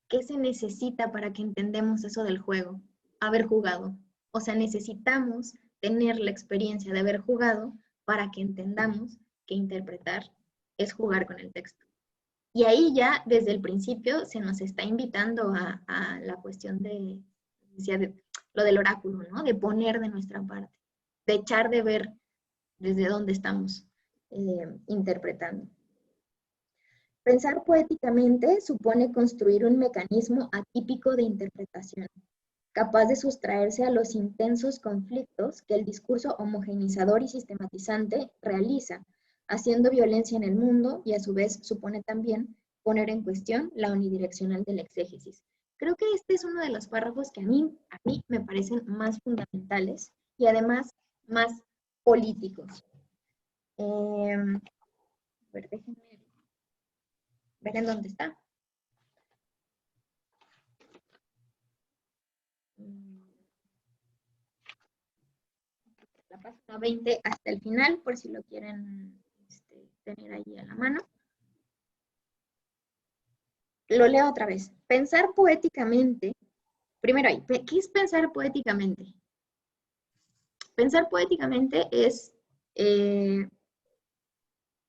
[SPEAKER 1] ¿Qué se necesita para que entendamos eso del juego? Haber jugado. O sea, necesitamos tener la experiencia de haber jugado para que entendamos que interpretar es jugar con el texto. Y ahí ya, desde el principio, se nos está invitando a la cuestión de lo del oráculo, ¿no? De poner de nuestra parte, de echar de ver desde dónde estamos interpretando. Pensar poéticamente supone construir un mecanismo atípico de interpretación, capaz de sustraerse a los intensos conflictos que el discurso homogeneizador y sistematizante realiza, haciendo violencia en el mundo y a su vez supone también poner en cuestión la unidireccional del exégesis. Creo que este es uno de los párrafos que a mí me parecen más fundamentales y además más políticos. A ver, déjenme ver en dónde está. La página 20 hasta el final, por si lo quieren tener ahí a la mano. Lo leo otra vez. Pensar poéticamente. Primero ahí, ¿qué es pensar poéticamente? Pensar poéticamente es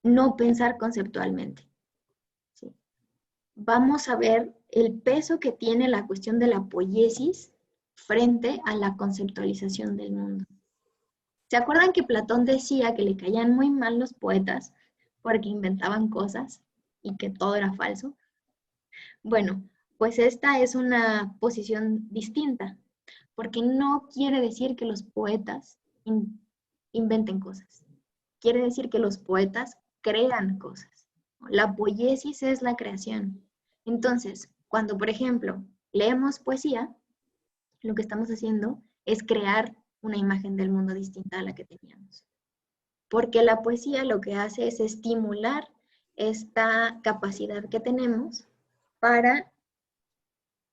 [SPEAKER 1] no pensar conceptualmente. ¿Sí? Vamos a ver el peso que tiene la cuestión de la poiesis frente a la conceptualización del mundo. ¿Se acuerdan que Platón decía que le caían muy mal los poetas porque inventaban cosas y que todo era falso? Bueno, pues esta es una posición distinta, porque no quiere decir que los poetas inventen cosas. Quiere decir que los poetas crean cosas. La poiesis es la creación. Entonces, cuando, por ejemplo, leemos poesía, lo que estamos haciendo es crear una imagen del mundo distinta a la que teníamos. Porque la poesía lo que hace es estimular esta capacidad que tenemos para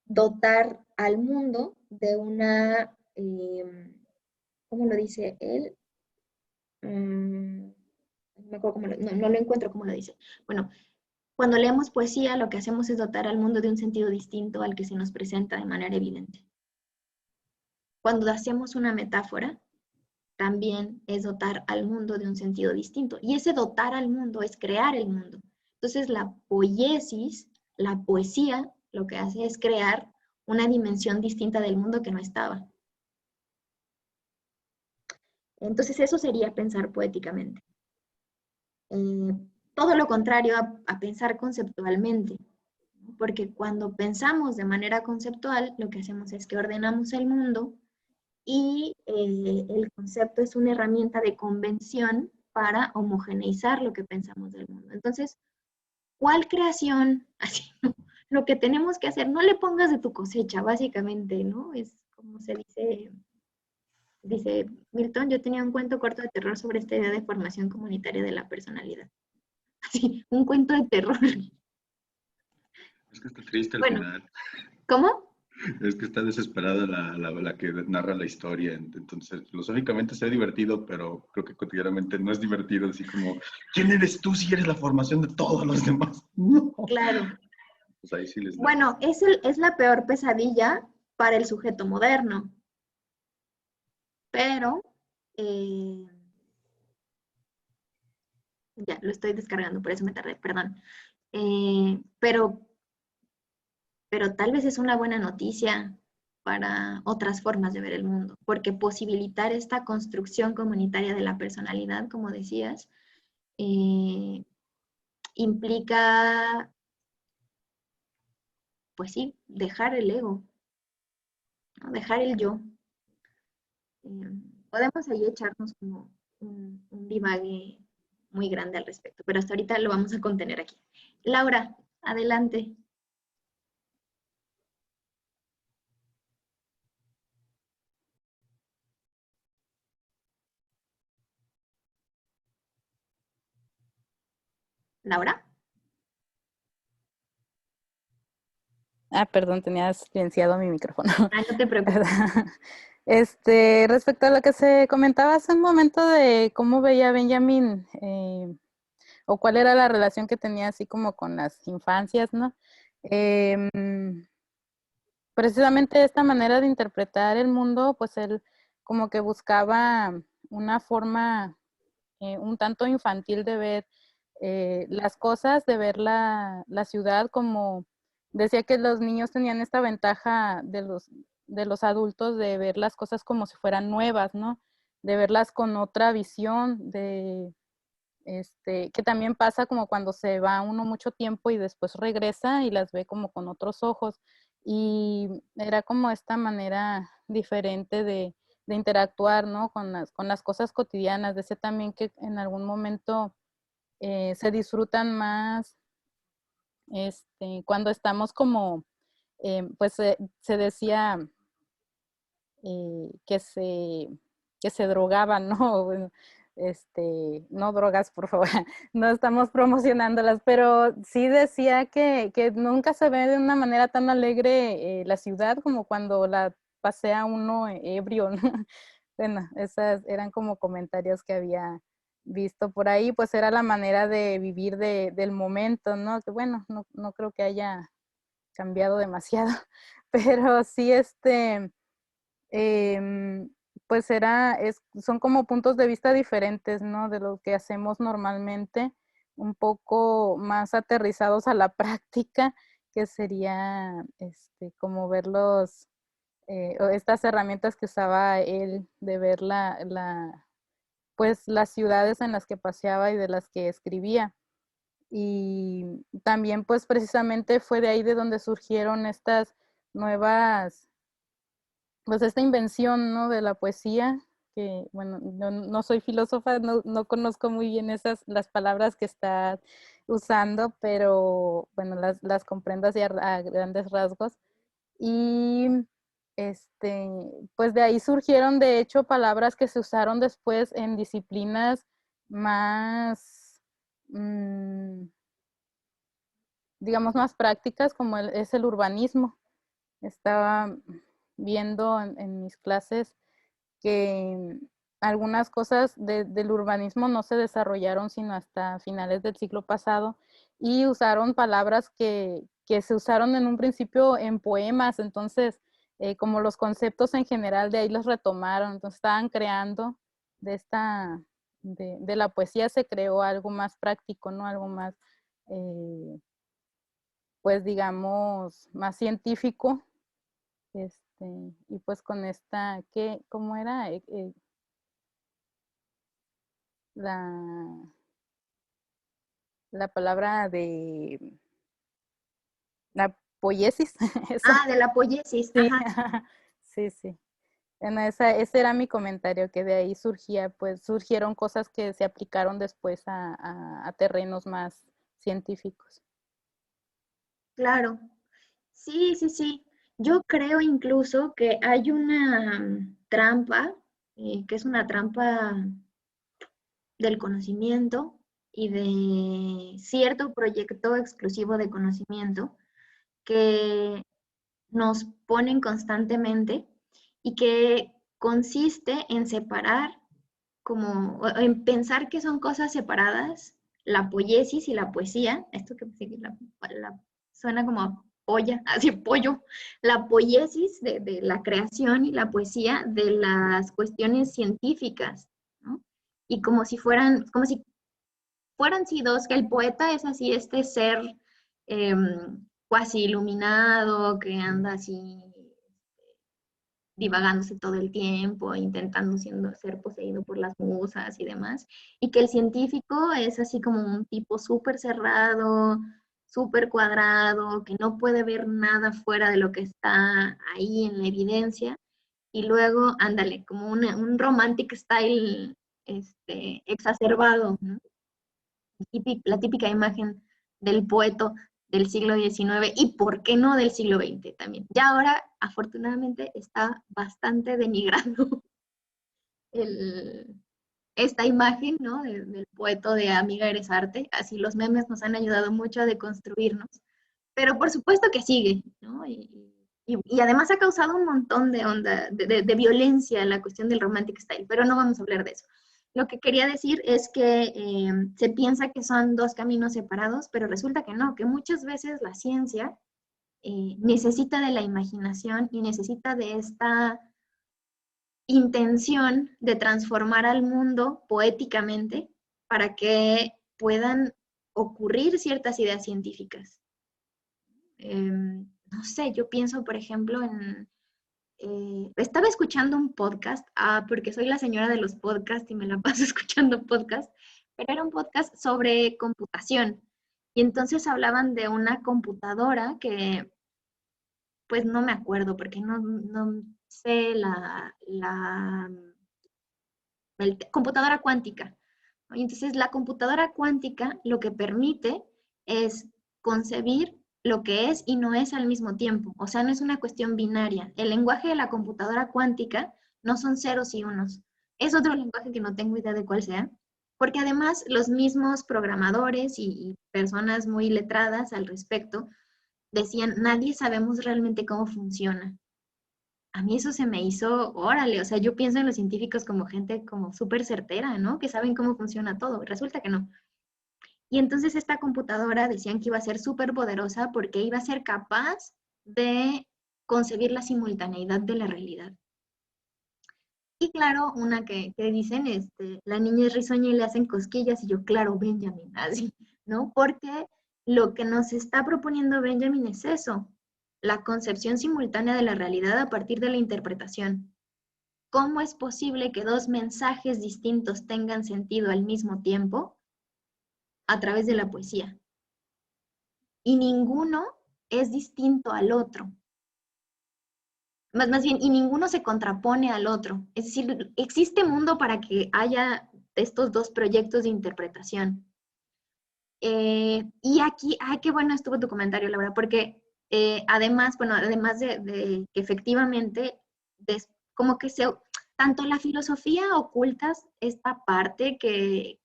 [SPEAKER 1] dotar al mundo de una, ¿cómo lo dice él? No me acuerdo cómo no lo encuentro cómo lo dice. Bueno, cuando leemos poesía lo que hacemos es dotar al mundo de un sentido distinto al que se nos presenta de manera evidente. Cuando hacemos una metáfora, también es dotar al mundo de un sentido distinto. Y ese dotar al mundo es crear el mundo. Entonces la poiesis, la poesía, lo que hace es crear una dimensión distinta del mundo que no estaba. Entonces eso sería pensar poéticamente. Eh, Todo lo contrario a pensar conceptualmente, ¿no? Porque cuando pensamos de manera conceptual, lo que hacemos es que ordenamos el mundo y el concepto es una herramienta de convención para homogeneizar lo que pensamos del mundo. Entonces, ¿cuál creación? Así, ¿no? Lo que tenemos que hacer, no le pongas de tu cosecha, básicamente, ¿no? Es como se dice Milton, yo tenía un cuento corto de terror sobre esta idea de formación comunitaria de la personalidad. Así, un cuento de terror.
[SPEAKER 2] Es que está triste al
[SPEAKER 1] Bueno,
[SPEAKER 2] final.
[SPEAKER 1] ¿cómo?
[SPEAKER 2] Es que está desesperada la que narra la historia. Entonces, filosóficamente se ve divertido, pero creo que cotidianamente no es divertido. Así como, ¿quién eres tú si eres la formación de todos los demás? No.
[SPEAKER 1] Claro.
[SPEAKER 2] Pues ahí sí les da.
[SPEAKER 1] Bueno, es la peor pesadilla para el sujeto moderno, pero ya lo estoy descargando, por eso me tardé, perdón. Eh, pero, pero tal vez es una buena noticia para otras formas de ver el mundo, porque posibilitar esta construcción comunitaria de la personalidad, como decías, eh, implica, pues sí, dejar el ego, ¿no? Dejar el yo. Eh, Podemos ahí echarnos como un divague muy grande al respecto, pero hasta ahorita lo vamos a contener aquí. Laura, adelante. Laura.
[SPEAKER 4] Ah, perdón, tenía silenciado mi micrófono.
[SPEAKER 1] Ah, no te preocupes.
[SPEAKER 4] Respecto a lo que se comentaba hace un momento de cómo veía Benjamin, o cuál era la relación que tenía así como con las infancias, ¿no? Em, Precisamente esta manera de interpretar el mundo, pues él como que buscaba una forma un tanto infantil de ver las cosas, de ver la ciudad como, decía que los niños tenían esta ventaja de los adultos de ver las cosas como si fueran nuevas, ¿no? De verlas con otra visión, que también pasa como cuando se va uno mucho tiempo y después regresa y las ve como con otros ojos. Y era como esta manera diferente de interactuar, ¿no? Con las cosas cotidianas. Decía también que en algún momento se disfrutan más cuando estamos como, pues se decía que que se drogaban, ¿no? Bueno, no drogas, por favor, no estamos promocionándolas, pero sí decía que nunca se ve de una manera tan alegre la ciudad como cuando la pasea uno ebrio, ¿no? Bueno, esas eran como comentarios que había visto por ahí, pues era la manera de vivir del momento, ¿no? Que bueno, no creo que haya cambiado demasiado, pero sí, em, pues son como puntos de vista diferentes, ¿no? De lo que hacemos normalmente, un poco más aterrizados a la práctica, que sería como ver o estas herramientas que usaba él de ver pues las ciudades en las que paseaba y de las que escribía. Y también pues precisamente fue de ahí de donde surgieron estas nuevas pues esta invención, ¿no? De la poesía, que bueno, no soy filósofa, no conozco muy bien las palabras que está usando, pero bueno, las comprendo así a grandes rasgos. Y este, pues de ahí surgieron de hecho palabras que se usaron después en disciplinas más, digamos, más prácticas, como es el urbanismo. Estaba viendo en mis clases que algunas cosas del urbanismo no se desarrollaron sino hasta finales del siglo pasado y usaron palabras que se usaron en un principio en poemas. Entonces, como los conceptos en general de ahí los retomaron, entonces estaban creando de la poesía se creó algo más práctico, ¿no? Algo más, pues digamos, más científico, y pues con ¿cómo era? La palabra de la poiesis, eso.
[SPEAKER 1] Ah, de la poiesis,
[SPEAKER 4] Sí,
[SPEAKER 1] ajá.
[SPEAKER 4] sí, sí. Bueno, ese era mi comentario, que de ahí surgieron cosas que se aplicaron después a terrenos más científicos.
[SPEAKER 1] Claro. Sí, sí, sí. Yo creo incluso que hay una trampa, que es una trampa del conocimiento y de cierto proyecto exclusivo de conocimiento que nos ponen constantemente y que consiste en separar, o en pensar que son cosas separadas, la poiesis y la poesía, esto que suena como a polla, así pollo, la poiesis de la creación y la poesía de las cuestiones científicas, ¿no? Y como si fueran sí dos, que el poeta es así este ser cuasi iluminado, que anda así divagándose todo el tiempo, intentando ser poseído por las musas y demás, y que el científico es así como un tipo súper cerrado, súper cuadrado, que no puede ver nada fuera de lo que está ahí en la evidencia, y luego, ándale, como un romantic style exacerbado, ¿no? La típica imagen del poeta del siglo XIX y por qué no del siglo XX también. Ya ahora, afortunadamente, está bastante denigrado el, esta imagen, ¿no? Del poeta de Amiga Eres Arte. Así los memes nos han ayudado mucho a deconstruirnos. Pero por supuesto que sigue, ¿no? Y además ha causado un montón de onda, de violencia en la cuestión del romantic style, pero no vamos a hablar de eso. Lo que quería decir es que se piensa que son dos caminos separados, pero resulta que no, que muchas veces la ciencia necesita de la imaginación y necesita de esta intención de transformar al mundo poéticamente para que puedan ocurrir ciertas ideas científicas. No sé, yo pienso, por ejemplo, estaba escuchando un podcast, porque soy la señora de los podcasts y me la paso escuchando podcasts, pero era un podcast sobre computación. Y entonces hablaban de una computadora que, pues no me acuerdo, porque no sé computadora cuántica, ¿no? Y entonces la computadora cuántica lo que permite es concebir lo que es y no es al mismo tiempo. O sea, no es una cuestión binaria. El lenguaje de la computadora cuántica no son ceros y unos. Es otro lenguaje que no tengo idea de cuál sea, porque además los mismos programadores y personas muy letradas al respecto decían, nadie sabemos realmente cómo funciona. A mí eso se me hizo, órale, o sea, yo pienso en los científicos como gente como súper certera, ¿no? Que saben cómo funciona todo. Resulta que no. Y entonces esta computadora decían que iba a ser súper poderosa porque iba a ser capaz de concebir la simultaneidad de la realidad. Y claro, una que dicen, la niña es risueña y le hacen cosquillas, y yo, claro, Benjamin, así, ¿no? Porque lo que nos está proponiendo Benjamin es eso, la concepción simultánea de la realidad a partir de la interpretación. ¿Cómo es posible que dos mensajes distintos tengan sentido al mismo tiempo? A través de la poesía. Y ninguno es distinto al otro. Más bien, y ninguno se contrapone al otro. Es decir, existe mundo para que haya estos dos proyectos de interpretación. Y aquí, ay, qué bueno estuvo tu comentario, Laura, porque además, bueno, además de que efectivamente, como que tanto la filosofía oculta esta parte que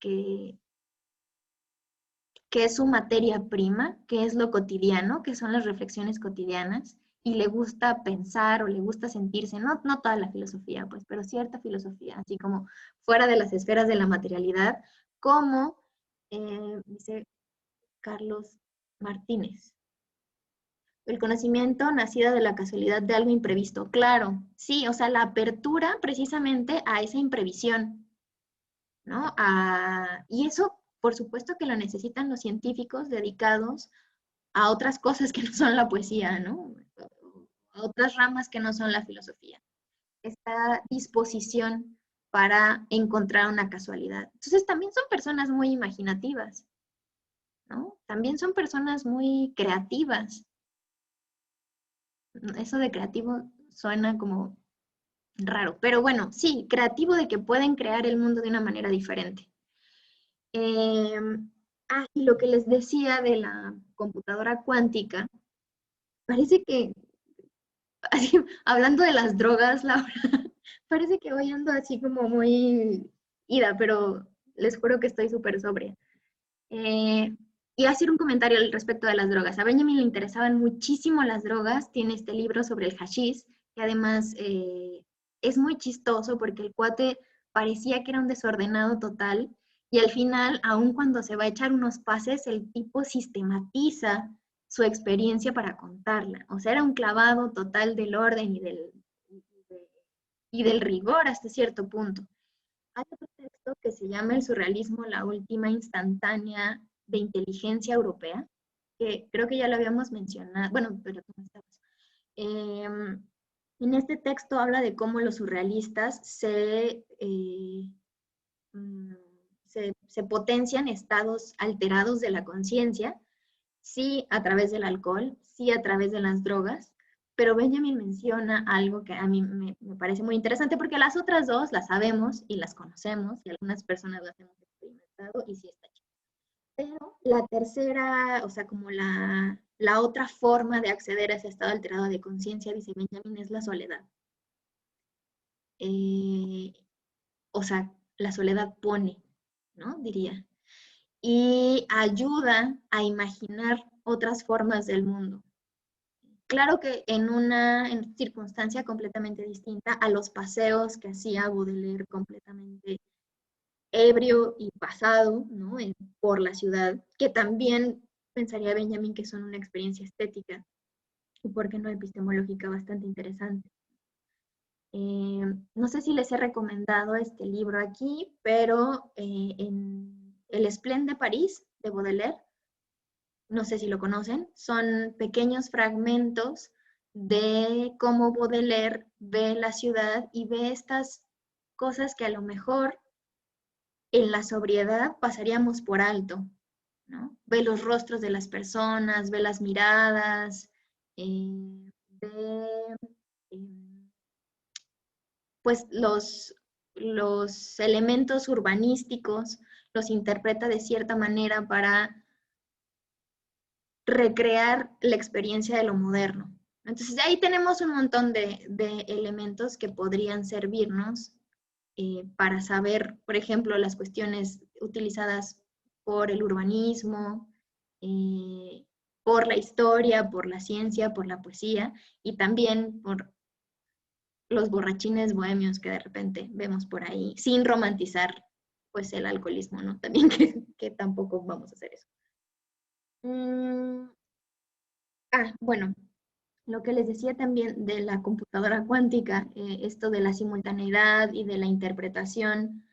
[SPEAKER 1] es su materia prima, que es lo cotidiano, que son las reflexiones cotidianas, y le gusta pensar o le gusta sentirse, no toda la filosofía, pues, pero cierta filosofía, así como fuera de las esferas de la materialidad, como dice Carlos Martínez, el conocimiento nacida de la casualidad de algo imprevisto. Claro, sí, o sea, la apertura precisamente a esa imprevisión, ¿no? Y eso, por supuesto que lo necesitan los científicos dedicados a otras cosas que no son la poesía, ¿no? A otras ramas que no son la filosofía. Esta disposición para encontrar una casualidad. Entonces también son personas muy imaginativas, ¿no? También son personas muy creativas. Eso de creativo suena como raro, pero bueno, sí, creativo de que pueden crear el mundo de una manera diferente. Y lo que les decía de la computadora cuántica, parece que, así, hablando de las drogas, Laura, parece que hoy ando así como muy ida, pero les juro que estoy súper sobria. Y hacer un comentario al respecto de las drogas. A Benjamin le interesaban muchísimo las drogas, tiene este libro sobre el hashish, que además es muy chistoso porque el cuate parecía que era un desordenado total, y al final, aun cuando se va a echar unos pases, el tipo sistematiza su experiencia para contarla. O sea, era un clavado total del orden y del rigor hasta cierto punto. Hay otro texto que se llama El surrealismo, la última instantánea de inteligencia europea, que creo que ya lo habíamos mencionado, bueno, pero tú no estabas. En este texto habla de cómo los surrealistas se potencian estados alterados de la conciencia, sí a través del alcohol, sí a través de las drogas, pero Benjamin menciona algo que a mí me parece muy interesante porque las otras dos las sabemos y las conocemos y algunas personas las hemos experimentado y sí está chido. Pero la tercera, o sea, como la otra forma de acceder a ese estado alterado de conciencia, dice Benjamin, es la soledad. O sea, la soledad pone, ¿no? Diría. Y ayuda a imaginar otras formas del mundo. Claro que en una circunstancia completamente distinta a los paseos que hacía Baudelaire completamente ebrio y pasado, ¿no? Por la ciudad, que también pensaría Benjamin que son una experiencia estética y, por qué no, epistemológica bastante interesante. No sé si les he recomendado este libro aquí, pero en El Esplén de París, de Baudelaire, no sé si lo conocen, son pequeños fragmentos de cómo Baudelaire ve la ciudad y ve estas cosas que a lo mejor en la sobriedad pasaríamos por alto, ¿no? Ve los rostros de las personas, ve las miradas, ve pues los elementos urbanísticos, los interpreta de cierta manera para recrear la experiencia de lo moderno. Entonces ahí tenemos un montón de elementos que podrían servirnos para saber, por ejemplo, las cuestiones utilizadas por el urbanismo, por la historia, por la ciencia, por la poesía y también por los borrachines bohemios que de repente vemos por ahí, sin romantizar pues el alcoholismo, ¿no? También que tampoco vamos a hacer eso. Bueno, lo que les decía también de la computadora cuántica, esto de la simultaneidad y de la interpretación,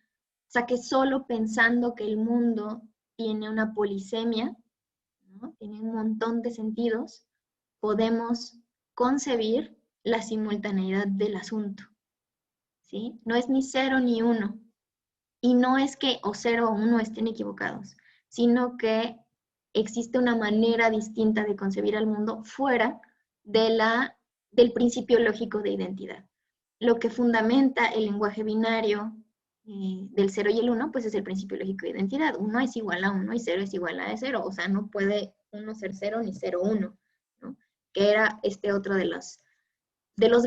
[SPEAKER 1] o sea que solo pensando que el mundo tiene una polisemia, ¿no? Tiene un montón de sentidos, podemos concebir la simultaneidad del asunto, ¿sí? No es ni 0 ni 1, y no es que o 0 o 1 estén equivocados, sino que existe una manera distinta de concebir al mundo fuera del principio lógico de identidad. Lo que fundamenta el lenguaje binario del 0 y el 1, pues es el principio lógico de identidad. 1 es igual a 1 y 0 es igual a 0. O sea, no puede 1 ser 0 ni 0, 1, ¿no? Que era otro de los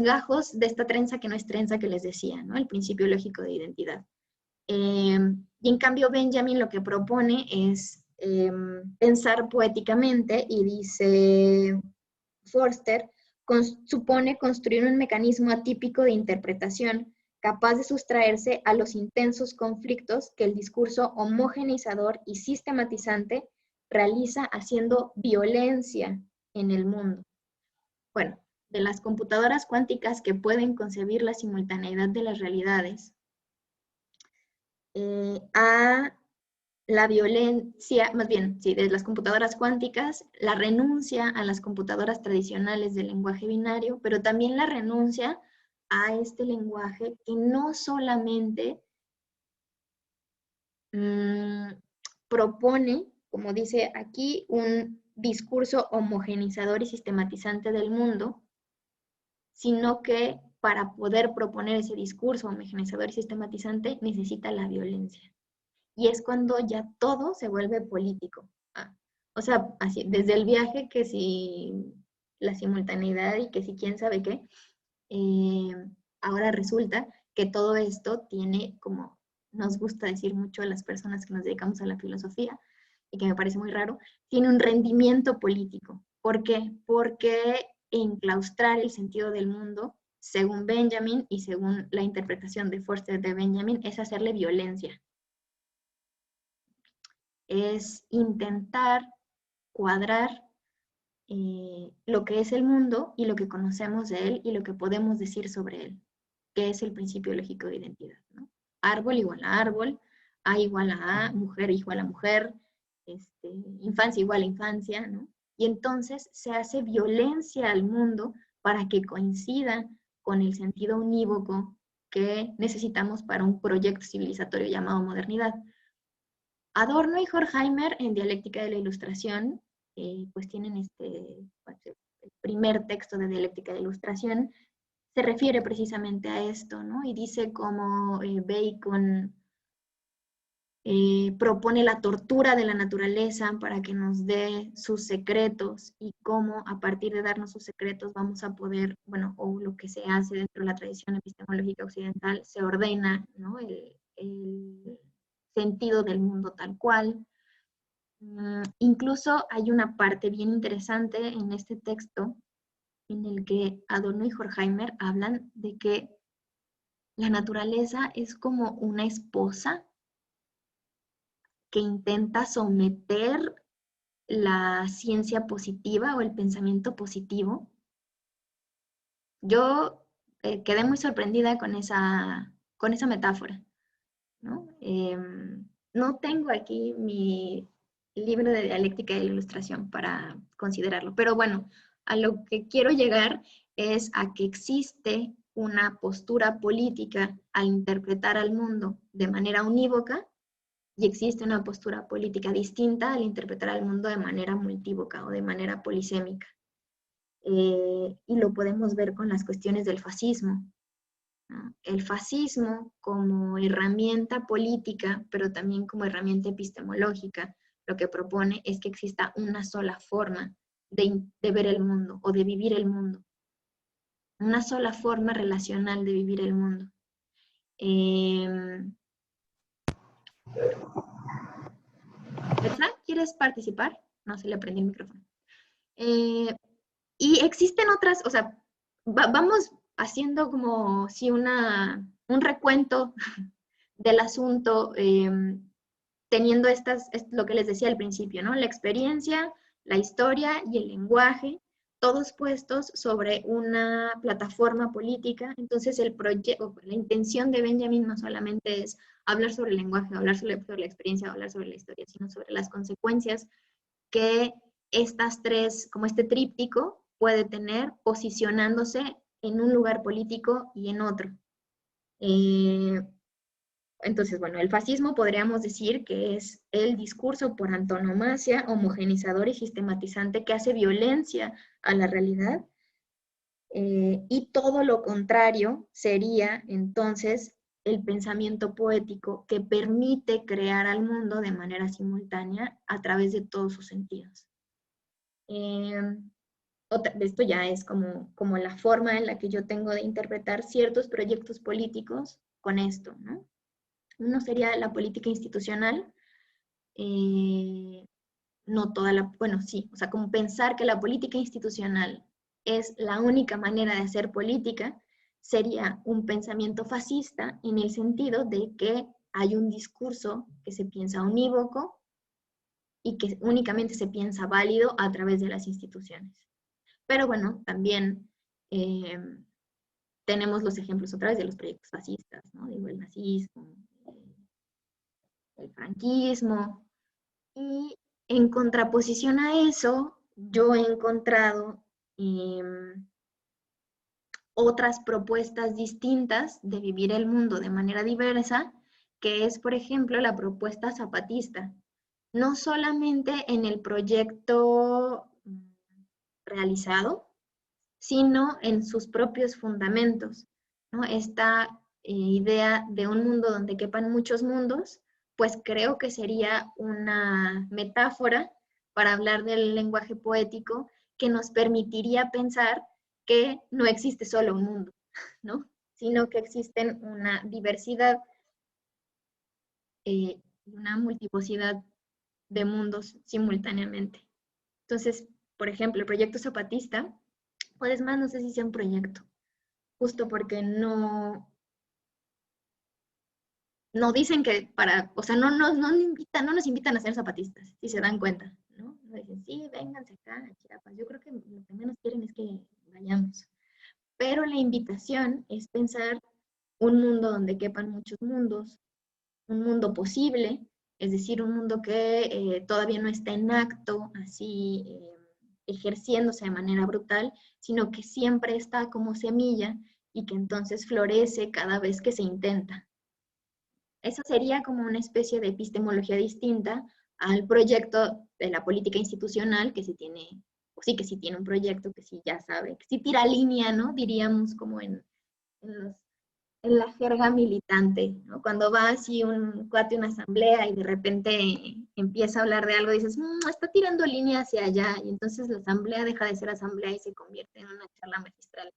[SPEAKER 1] gajos de esta trenza que no es trenza que les decía, ¿no? El principio lógico de identidad. Y en cambio Benjamin lo que propone es pensar poéticamente, y dice Forster, supone construir un mecanismo atípico de interpretación capaz de sustraerse a los intensos conflictos que el discurso homogeneizador y sistematizante realiza haciendo violencia en el mundo. bueno, de las computadoras cuánticas que pueden concebir la simultaneidad de las realidades, a la violencia, más bien, sí, de las computadoras cuánticas, la renuncia a las computadoras tradicionales del lenguaje binario, pero también la renuncia a este lenguaje que no solamente propone, como dice aquí, un discurso homogenizador y sistematizante del mundo, sino que para poder proponer ese discurso homogenizador y sistematizante necesita la violencia. Y es cuando ya todo se vuelve político. O sea, así, desde el viaje, que si la simultaneidad y que si quién sabe qué, ahora resulta que todo esto tiene, como nos gusta decir mucho a las personas que nos dedicamos a la filosofía, y que me parece muy raro, tiene un rendimiento político. ¿Por qué? Porque enclaustrar el sentido del mundo, según Benjamin y según la interpretación de Forster de Benjamin, es hacerle violencia. Es intentar cuadrar lo que es el mundo y lo que conocemos de él y lo que podemos decir sobre él, que es el principio lógico de identidad, ¿no? Árbol igual a árbol, A igual a A, mujer igual a mujer, infancia igual a infancia, ¿no? Y entonces se hace violencia al mundo para que coincida con el sentido unívoco que necesitamos para un proyecto civilizatorio llamado modernidad. Adorno y Horkheimer, en Dialéctica de la Ilustración, pues tienen el primer texto de Dialéctica de la Ilustración, se refiere precisamente a esto, ¿no? Y dice cómo Bacon propone la tortura de la naturaleza para que nos dé sus secretos, y cómo a partir de darnos sus secretos vamos a poder, bueno, o lo que se hace dentro de la tradición epistemológica occidental, se ordena, ¿no? El sentido del mundo tal cual. Incluso hay una parte bien interesante en este texto en el que Adorno y Horkheimer hablan de que la naturaleza es como una esposa que intenta someter la ciencia positiva o el pensamiento positivo. Yo quedé muy sorprendida con esa metáfora, ¿no? No tengo aquí mi libro de Dialéctica de la Ilustración para considerarlo, pero bueno, a lo que quiero llegar es a que existe una postura política al interpretar al mundo de manera unívoca, y existe una postura política distinta al interpretar al mundo de manera multívoca o de manera polisémica. Y lo podemos ver con las cuestiones del fascismo, ¿no? El fascismo como herramienta política, pero también como herramienta epistemológica, lo que propone es que exista una sola forma de ver el mundo o de vivir el mundo, una sola forma relacional de vivir el mundo. ¿Verdad? ¿Quieres participar? No, se le prendió el micrófono. Y existen otras, o sea, vamos haciendo como si un recuento del asunto, teniendo lo que les decía al principio, ¿no? La experiencia, la historia y el lenguaje, todos puestos sobre una plataforma política. Entonces la intención de Benjamin no solamente es hablar sobre el lenguaje, hablar sobre la experiencia, hablar sobre la historia, sino sobre las consecuencias que estas tres, como este tríptico, puede tener posicionándose en un lugar político y en otro. Entonces, bueno, el fascismo podríamos decir que es el discurso por antonomasia, homogenizador y sistematizante, que hace violencia a la realidad, y todo lo contrario sería entonces el pensamiento poético, que permite crear al mundo de manera simultánea a través de todos sus sentidos. Esto ya es como la forma en la que yo tengo de interpretar ciertos proyectos políticos con esto, ¿no? Uno sería la política institucional, no toda bueno, sí, o sea, como pensar que la política institucional es la única manera de hacer política, sería un pensamiento fascista en el sentido de que hay un discurso que se piensa unívoco y que únicamente se piensa válido a través de las instituciones. Pero bueno, también tenemos los ejemplos otra vez de los proyectos fascistas, ¿no? Digo, el nazismo, el franquismo. Y en contraposición a eso, yo he encontrado otras propuestas distintas de vivir el mundo de manera diversa, que es, por ejemplo, la propuesta zapatista. No solamente en el proyecto realizado, sino en sus propios fundamentos, ¿no? Esta idea de un mundo donde quepan muchos mundos, pues creo que sería una metáfora para hablar del lenguaje poético que nos permitiría pensar que no existe solo un mundo, ¿no? Sino que existen una diversidad, una multiplicidad de mundos simultáneamente. Entonces, por ejemplo, el proyecto zapatista, pues más no sé si sea un proyecto, justo porque no dicen que o sea, no nos invitan a ser zapatistas, si se dan cuenta, ¿no? No dicen, sí, vénganse acá a Chiapas. Yo creo que lo que menos quieren es que vayamos. Pero la invitación es pensar un mundo donde quepan muchos mundos, un mundo posible, es decir, un mundo que todavía no está en acto, así ejerciéndose de manera brutal, sino que siempre está como semilla y que entonces florece cada vez que se intenta. Eso sería como una especie de epistemología distinta al proyecto de la política institucional, que sí tiene, o sí que sí tiene un proyecto, que sí ya sabe, que sí tira línea, ¿no? Diríamos como en la jerga militante, ¿no? Cuando va así un cuate a una asamblea y de repente empieza a hablar de algo, dices, está tirando línea hacia allá, y entonces la asamblea deja de ser asamblea y se convierte en una charla magistral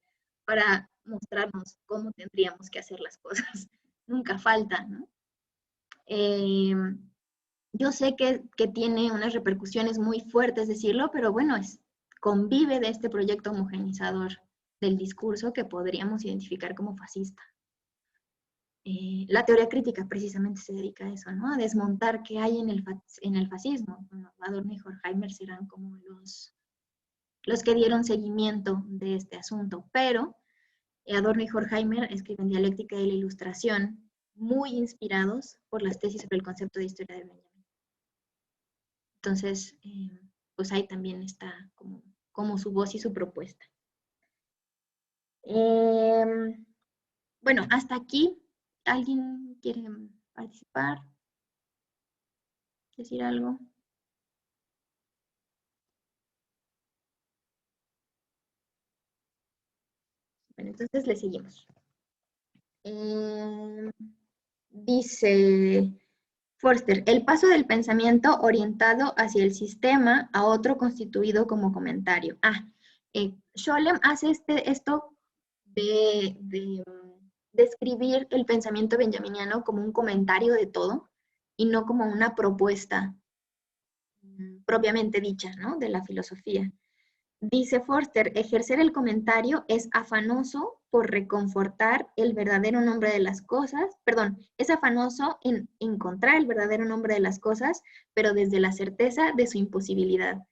[SPEAKER 1] para mostrarnos cómo tendríamos que hacer las cosas. Nunca falta, ¿no? Yo sé que tiene unas repercusiones muy fuertes decirlo, pero bueno, convive de este proyecto homogenizador del discurso que podríamos identificar como fascista. La teoría crítica precisamente se dedica a eso, ¿no? A desmontar qué hay en el fascismo. Bueno, Adorno y Horkheimer serán como los que dieron seguimiento de este asunto, pero Adorno y Horkheimer escriben Dialéctica de la Ilustración, muy inspirados por las tesis sobre el concepto de historia de Benjamin. Entonces, pues ahí también está como su voz y su propuesta. Bueno, hasta aquí. ¿Alguien quiere participar? ¿Decir algo? Bueno, entonces le seguimos. Dice Forster, el paso del pensamiento orientado hacia el sistema a otro constituido como comentario. Scholem hace esto de describir el pensamiento benjaminiano como un comentario de todo y no como una propuesta propiamente dicha, ¿no? De la filosofía. Dice Forster, ejercer el comentario es afanoso por reconfortar el verdadero nombre de las cosas, es afanoso en encontrar el verdadero nombre de las cosas, pero desde la certeza de su imposibilidad.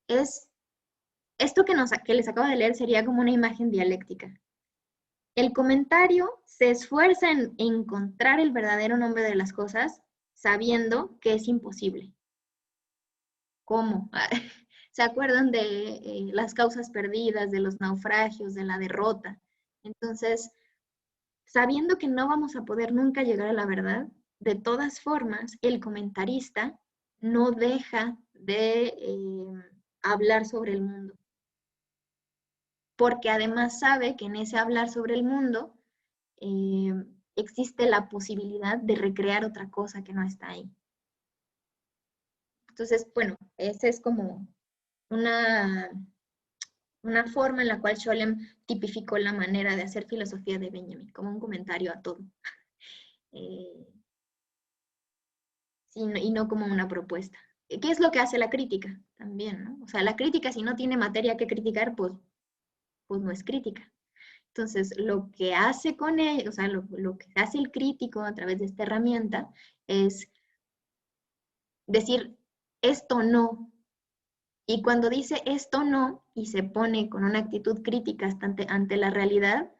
[SPEAKER 1] Esto que les acabo de leer sería como una imagen dialéctica. El comentario se esfuerza en encontrar el verdadero nombre de las cosas, sabiendo que es imposible. ¿Cómo? ¿Se acuerdan de las causas perdidas, de los naufragios, de la derrota? Entonces, sabiendo que no vamos a poder nunca llegar a la verdad, de todas formas, el comentarista no deja de hablar sobre el mundo. Porque además sabe que en ese hablar sobre el mundo existe la posibilidad de recrear otra cosa que no está ahí. Entonces, bueno, esa es como una forma en la cual Scholem tipificó la manera de hacer filosofía de Benjamin, como un comentario a todo. Y no como una propuesta. ¿Qué es lo que hace la crítica? También, ¿no? O sea, la crítica, si no tiene materia que criticar, pues no es crítica. Entonces, lo que hace con él, o sea, lo que hace el crítico a través de esta herramienta es decir, esto no, Y cuando dice esto no, y se pone con una actitud crítica ante la realidad,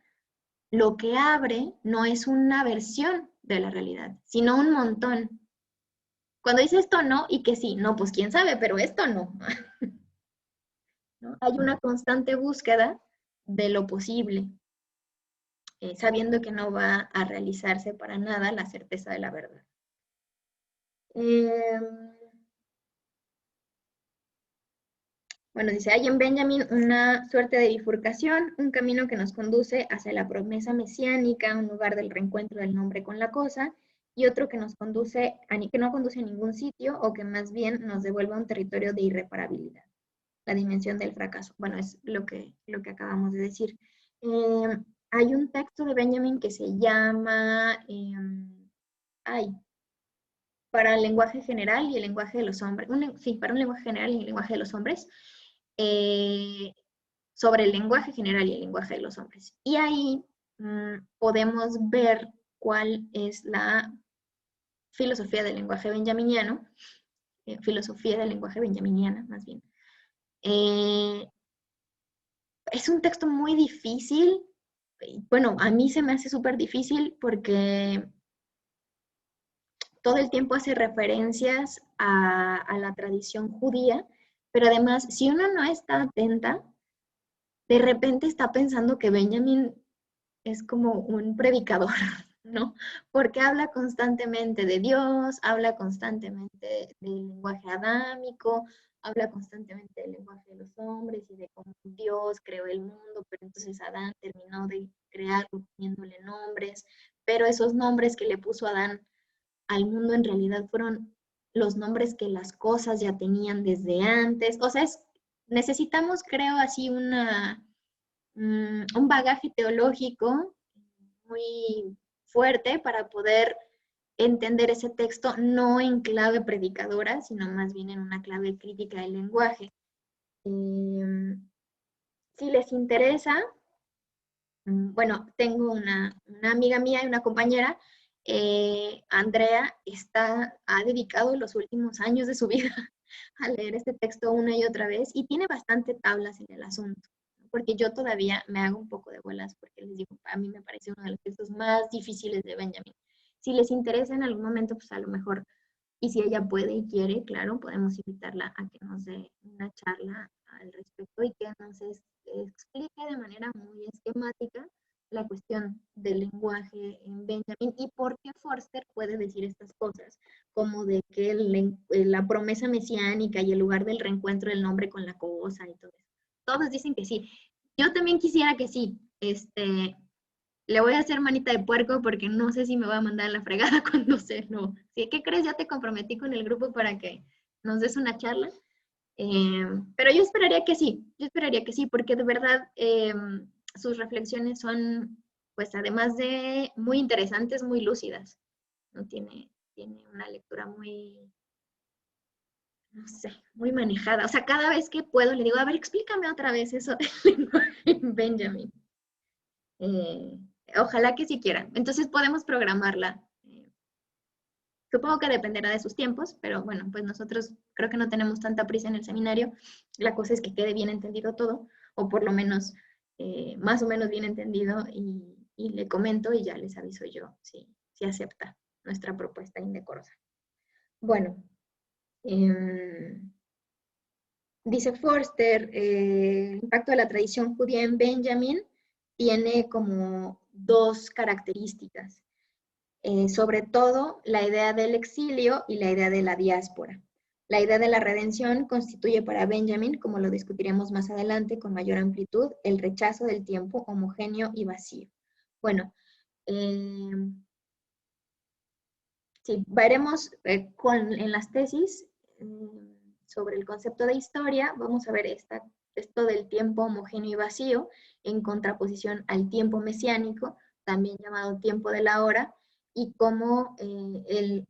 [SPEAKER 1] lo que abre no es una versión de la realidad, sino un montón. Cuando dice esto no, y que sí, no, pues quién sabe, pero esto no. ¿No? Hay una constante búsqueda de lo posible, sabiendo que no va a realizarse para nada la certeza de la verdad. Bueno, dice, hay en Benjamin una suerte de bifurcación, un camino que nos conduce hacia la promesa mesiánica, un lugar del reencuentro del nombre con la cosa, y otro que nos conduce que no conduce a ningún sitio o que más bien nos devuelve a un territorio de irreparabilidad. La dimensión del fracaso. Bueno, es lo que acabamos de decir. Hay un texto de Benjamin que se llama para el lenguaje general y el lenguaje de los hombres. Para un lenguaje general y el lenguaje de los hombres. Sobre el lenguaje general y el lenguaje de los hombres. Y ahí podemos ver cuál es la filosofía del lenguaje benjaminiano, filosofía del lenguaje benjaminiana, más bien. Es un texto muy difícil. Bueno, a mí se me hace súper difícil porque todo el tiempo hace referencias a la tradición judía, pero además, si uno no está atenta, de repente está pensando que Benjamin es como un predicador, ¿no? Porque habla constantemente de Dios, habla constantemente del lenguaje adámico, habla constantemente del lenguaje de los hombres y de cómo Dios creó el mundo, pero entonces Adán terminó de crearlo poniéndole nombres, pero esos nombres que le puso Adán al mundo en realidad fueron los nombres que las cosas ya tenían desde antes. O sea, necesitamos, creo, así un bagaje teológico muy fuerte para poder entender ese texto, no en clave predicadora, sino más bien en una clave crítica del lenguaje. Si les interesa, bueno, tengo una amiga mía y una compañera, Andrea, ha dedicado los últimos años de su vida a leer este texto una y otra vez y tiene bastante tablas en el asunto, porque yo todavía me hago un poco de bolas, porque les digo, a mí me parece uno de los textos más difíciles de Benjamin. Si les interesa en algún momento, pues a lo mejor, y si ella puede y quiere, claro, podemos invitarla a que nos dé una charla al respecto y que nos explique de manera muy esquemática la cuestión del lenguaje en Benjamin y por qué Forster puede decir estas cosas, como de que la promesa mesiánica y el lugar del reencuentro del nombre con la cosa y todo eso. Todos dicen que sí. Yo también quisiera que sí. Le voy a hacer manita de puerco porque no sé si me va a mandar a la fregada cuando se lo... ¿Sí? ¿Qué crees? Ya te comprometí con el grupo para que nos des una charla. Pero yo esperaría que sí, porque de verdad sus reflexiones son, pues además de muy interesantes, muy lúcidas. ¿No? Tiene una lectura muy, no sé, muy manejada. O sea, cada vez que puedo le digo, a ver, explícame otra vez eso del lenguaje en Benjamin. Ojalá que sí quieran. Entonces podemos programarla. Supongo que dependerá de sus tiempos, pero bueno, pues nosotros creo que no tenemos tanta prisa en el seminario. La cosa es que quede bien entendido todo, o por lo menos más o menos bien entendido, y le comento y ya les aviso yo si acepta nuestra propuesta indecorosa. Bueno, dice Forster, el impacto de la tradición judía en Benjamin tiene como dos características. Sobre todo la idea del exilio y la idea de la diáspora. La idea de la redención constituye para Benjamin, como lo discutiremos más adelante con mayor amplitud, el rechazo del tiempo homogéneo y vacío. Bueno, sí, veremos en las tesis sobre el concepto de historia, vamos a ver esto del tiempo homogéneo y vacío en contraposición al tiempo mesiánico, también llamado tiempo de la hora, y cómo el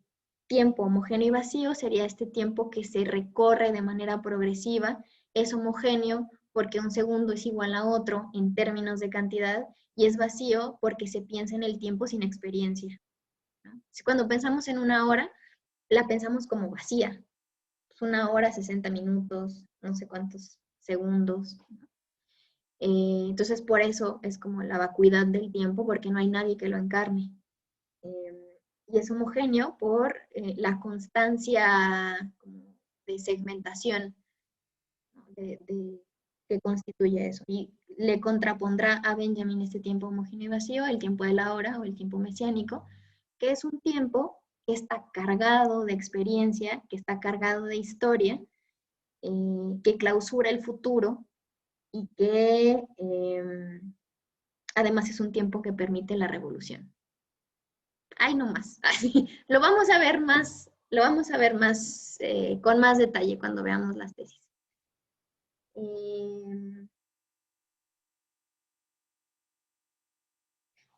[SPEAKER 1] tiempo homogéneo y vacío sería este tiempo que se recorre de manera progresiva, es homogéneo porque un segundo es igual a otro en términos de cantidad, y es vacío porque se piensa en el tiempo sin experiencia, ¿no? Cuando pensamos en una hora, la pensamos como vacía, pues, 1 hora, 60 minutos, no sé cuántos segundos. Entonces, por eso es como la vacuidad del tiempo, porque no hay nadie que lo encarne. Y es homogéneo por la constancia como de segmentación, ¿no? Que constituye eso. Y le contrapondrá a Benjamin este tiempo homogéneo y vacío, el tiempo de la hora o el tiempo mesiánico, que es un tiempo que está cargado de experiencia, que está cargado de historia, que clausura el futuro y que además es un tiempo que permite la revolución. Ay, no más. Así, lo vamos a ver más con más detalle cuando veamos las tesis.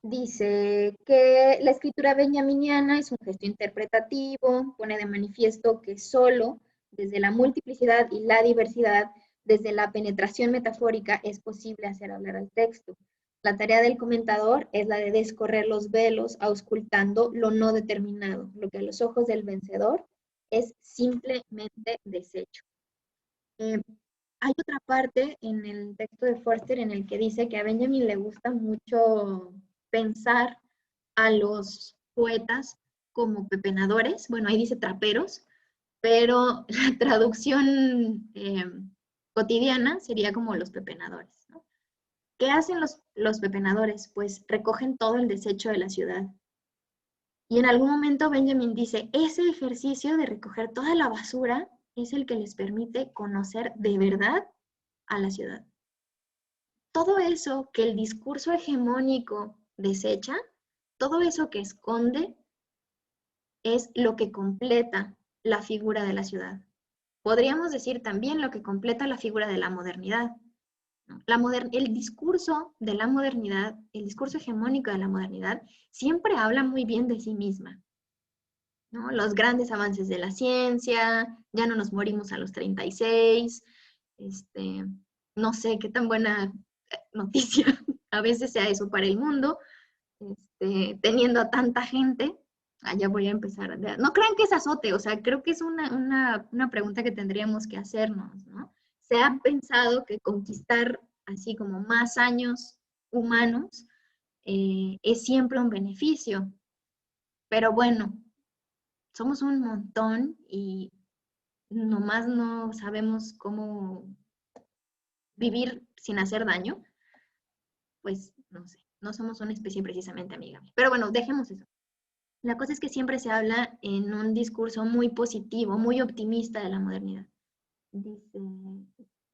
[SPEAKER 1] Dice que la escritura benjaminiana es un gesto interpretativo, pone de manifiesto que solo desde la multiplicidad y la diversidad, desde la penetración metafórica, es posible hacer hablar al texto. La tarea del comentador es la de descorrer los velos, auscultando lo no determinado, lo que a los ojos del vencedor es simplemente desecho. Hay otra parte en el texto de Forster en el que dice que a Benjamin le gusta mucho pensar a los poetas como pepenadores. Bueno, ahí dice traperos, pero la traducción cotidiana sería como los pepenadores, ¿no? ¿Qué hacen los pepenadores? Pues recogen todo el desecho de la ciudad. Y en algún momento Benjamin dice, ese ejercicio de recoger toda la basura es el que les permite conocer de verdad a la ciudad. Todo eso que el discurso hegemónico desecha, todo eso que esconde, es lo que completa la figura de la ciudad. Podríamos decir también lo que completa la figura de la modernidad. El discurso de la modernidad, el discurso hegemónico de la modernidad, siempre habla muy bien de sí misma, ¿no? Los grandes avances de la ciencia, ya no nos morimos a los 36, no sé qué tan buena noticia a veces sea eso para el mundo, teniendo a tanta gente. Ya voy a empezar. No crean que es azote, o sea, creo que es una pregunta que tendríamos que hacernos, ¿no? Se ha pensado que conquistar así como más años humanos es siempre un beneficio, pero bueno, somos un montón y nomás no sabemos cómo vivir sin hacer daño, pues no sé, no somos una especie precisamente amigable. Pero bueno, dejemos eso. La cosa es que siempre se habla en un discurso muy positivo, muy optimista de la modernidad. Dice,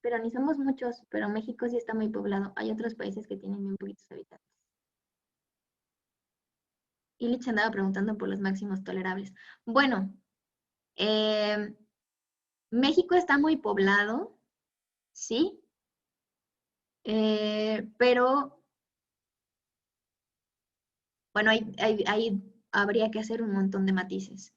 [SPEAKER 1] pero ni somos muchos, pero México sí está muy poblado. Hay otros países que tienen bien poquitos habitantes. Illich andaba preguntando por los máximos tolerables. Bueno, México está muy poblado, sí, pero bueno, ahí habría que hacer un montón de matices.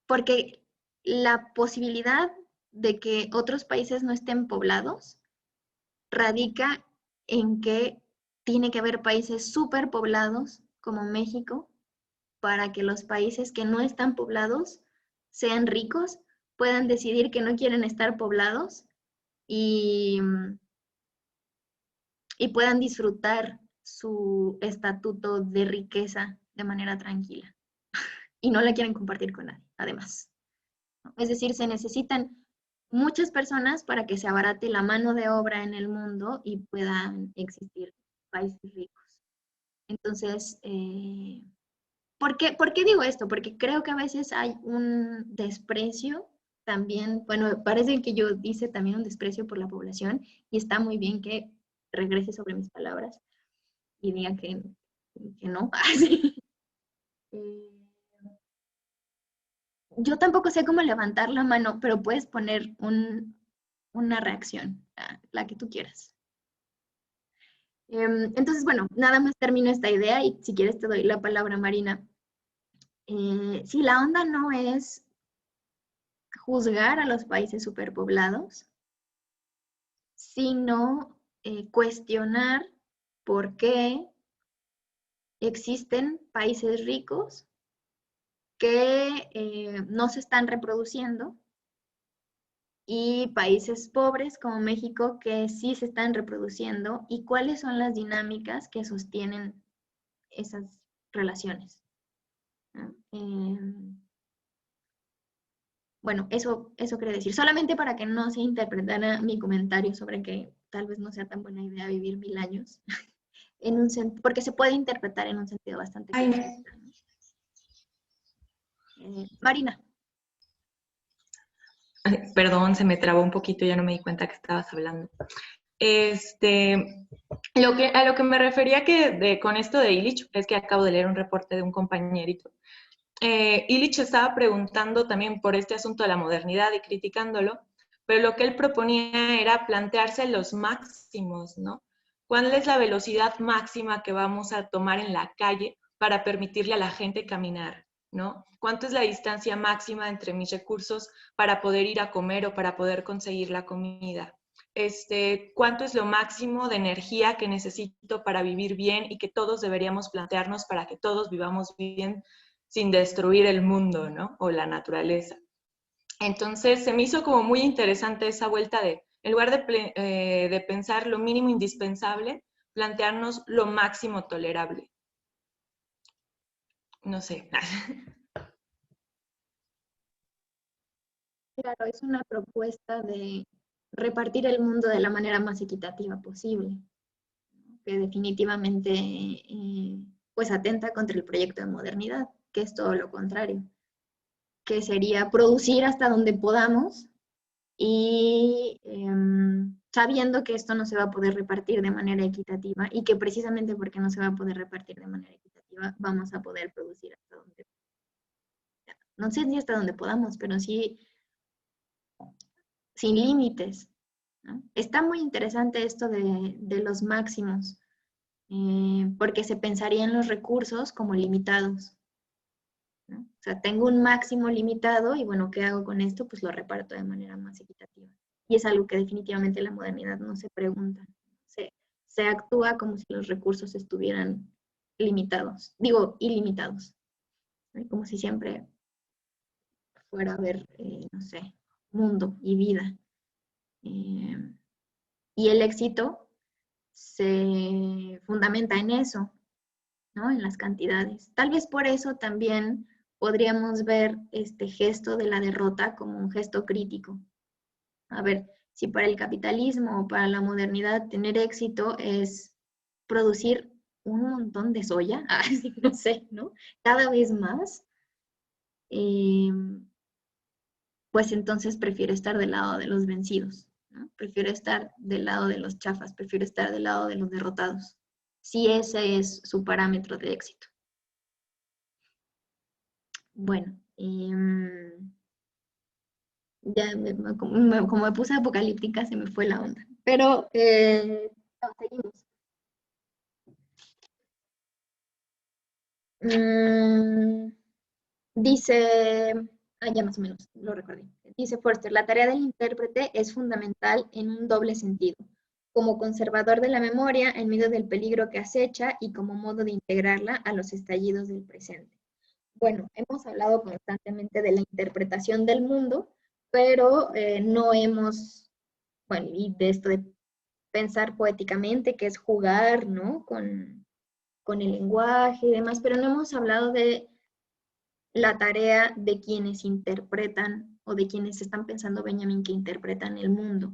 [SPEAKER 1] Porque la posibilidad de que otros países no estén poblados radica en que tiene que haber países súper poblados como México para que los países que no están poblados sean ricos, puedan decidir que no quieren estar poblados y puedan disfrutar su estatuto de riqueza de manera tranquila. Y no la quieren compartir con nadie, además. Es decir, se necesitan muchas personas para que se abarate la mano de obra en el mundo y puedan existir países ricos. Entonces, ¿por qué digo esto? Porque creo que a veces hay un desprecio también, bueno, parece que yo hice también un desprecio por la población y está muy bien que regrese sobre mis palabras y diga que no. Yo tampoco sé cómo levantar la mano, pero puedes poner una reacción, la que tú quieras. Entonces, bueno, nada más termino esta idea y si quieres te doy la palabra, Marina. Si la onda no es juzgar a los países superpoblados, sino cuestionar por qué existen países ricos que no se están reproduciendo, y países pobres como México que sí se están reproduciendo, y cuáles son las dinámicas que sostienen esas relaciones, ¿no? Bueno, eso quiere decir, solamente para que no se interpretara mi comentario sobre que tal vez no sea tan buena idea vivir 1000 años, porque se puede interpretar en un sentido bastante pesimista, ¿no? Marina.
[SPEAKER 5] Perdón, se me trabó un poquito, ya no me di cuenta que estabas hablando. A lo que me refería con esto de Illich, es que acabo de leer un reporte de un compañerito. Illich estaba preguntando también por este asunto de la modernidad y criticándolo, pero lo que él proponía era plantearse los máximos, ¿no? ¿Cuál es la velocidad máxima que vamos a tomar en la calle para permitirle a la gente caminar, ¿no? ¿Cuánto es la distancia máxima entre mis recursos para poder ir a comer o para poder conseguir la comida? ¿Cuánto es lo máximo de energía que necesito para vivir bien y que todos deberíamos plantearnos para que todos vivamos bien sin destruir el mundo, ¿no? O la naturaleza. Entonces se me hizo como muy interesante esa vuelta en lugar de pensar lo mínimo indispensable, plantearnos lo máximo tolerable. No sé.
[SPEAKER 1] Claro, es una propuesta de repartir el mundo de la manera más equitativa posible, que definitivamente pues atenta contra el proyecto de modernidad, que es todo lo contrario, que sería producir hasta donde podamos y sabiendo que esto no se va a poder repartir de manera equitativa, y que precisamente porque no se va a poder repartir de manera equitativa, vamos a poder producir hasta donde, no sé si hasta donde podamos, pero sí sin límites, ¿no? Está muy interesante esto de los máximos, porque se pensaría en los recursos como limitados, ¿no? O sea, tengo un máximo limitado y bueno, ¿qué hago con esto? Pues lo reparto de manera más equitativa. Y es algo que definitivamente la modernidad no se pregunta. Se actúa como si los recursos estuvieran limitados, digo, ilimitados, ¿no? Como si siempre fuera a haber, no sé, mundo y vida. Y el éxito se fundamenta en eso, ¿no? En las cantidades. Tal vez por eso también podríamos ver este gesto de la derrota como un gesto crítico. A ver, si para el capitalismo o para la modernidad tener éxito es producir un montón de soya, no sé, ¿no? Cada vez más, pues entonces prefiero estar del lado de los vencidos, ¿no? Prefiero estar del lado de los chafas, prefiero estar del lado de los derrotados, si ese es su parámetro de éxito. Bueno, ya como me puse apocalíptica se me fue la onda, pero no, seguimos. Dice, ya más o menos lo recordé. Dice Forster, la tarea del intérprete es fundamental en un doble sentido, como conservador de la memoria en medio del peligro que acecha y como modo de integrarla a los estallidos del presente. Bueno, hemos hablado constantemente de la interpretación del mundo, pero no hemos, bueno, y de esto de pensar poéticamente, que es jugar, ¿no? Con el lenguaje y demás, pero no hemos hablado de la tarea de quienes interpretan o de quienes están pensando Benjamin que interpretan el mundo.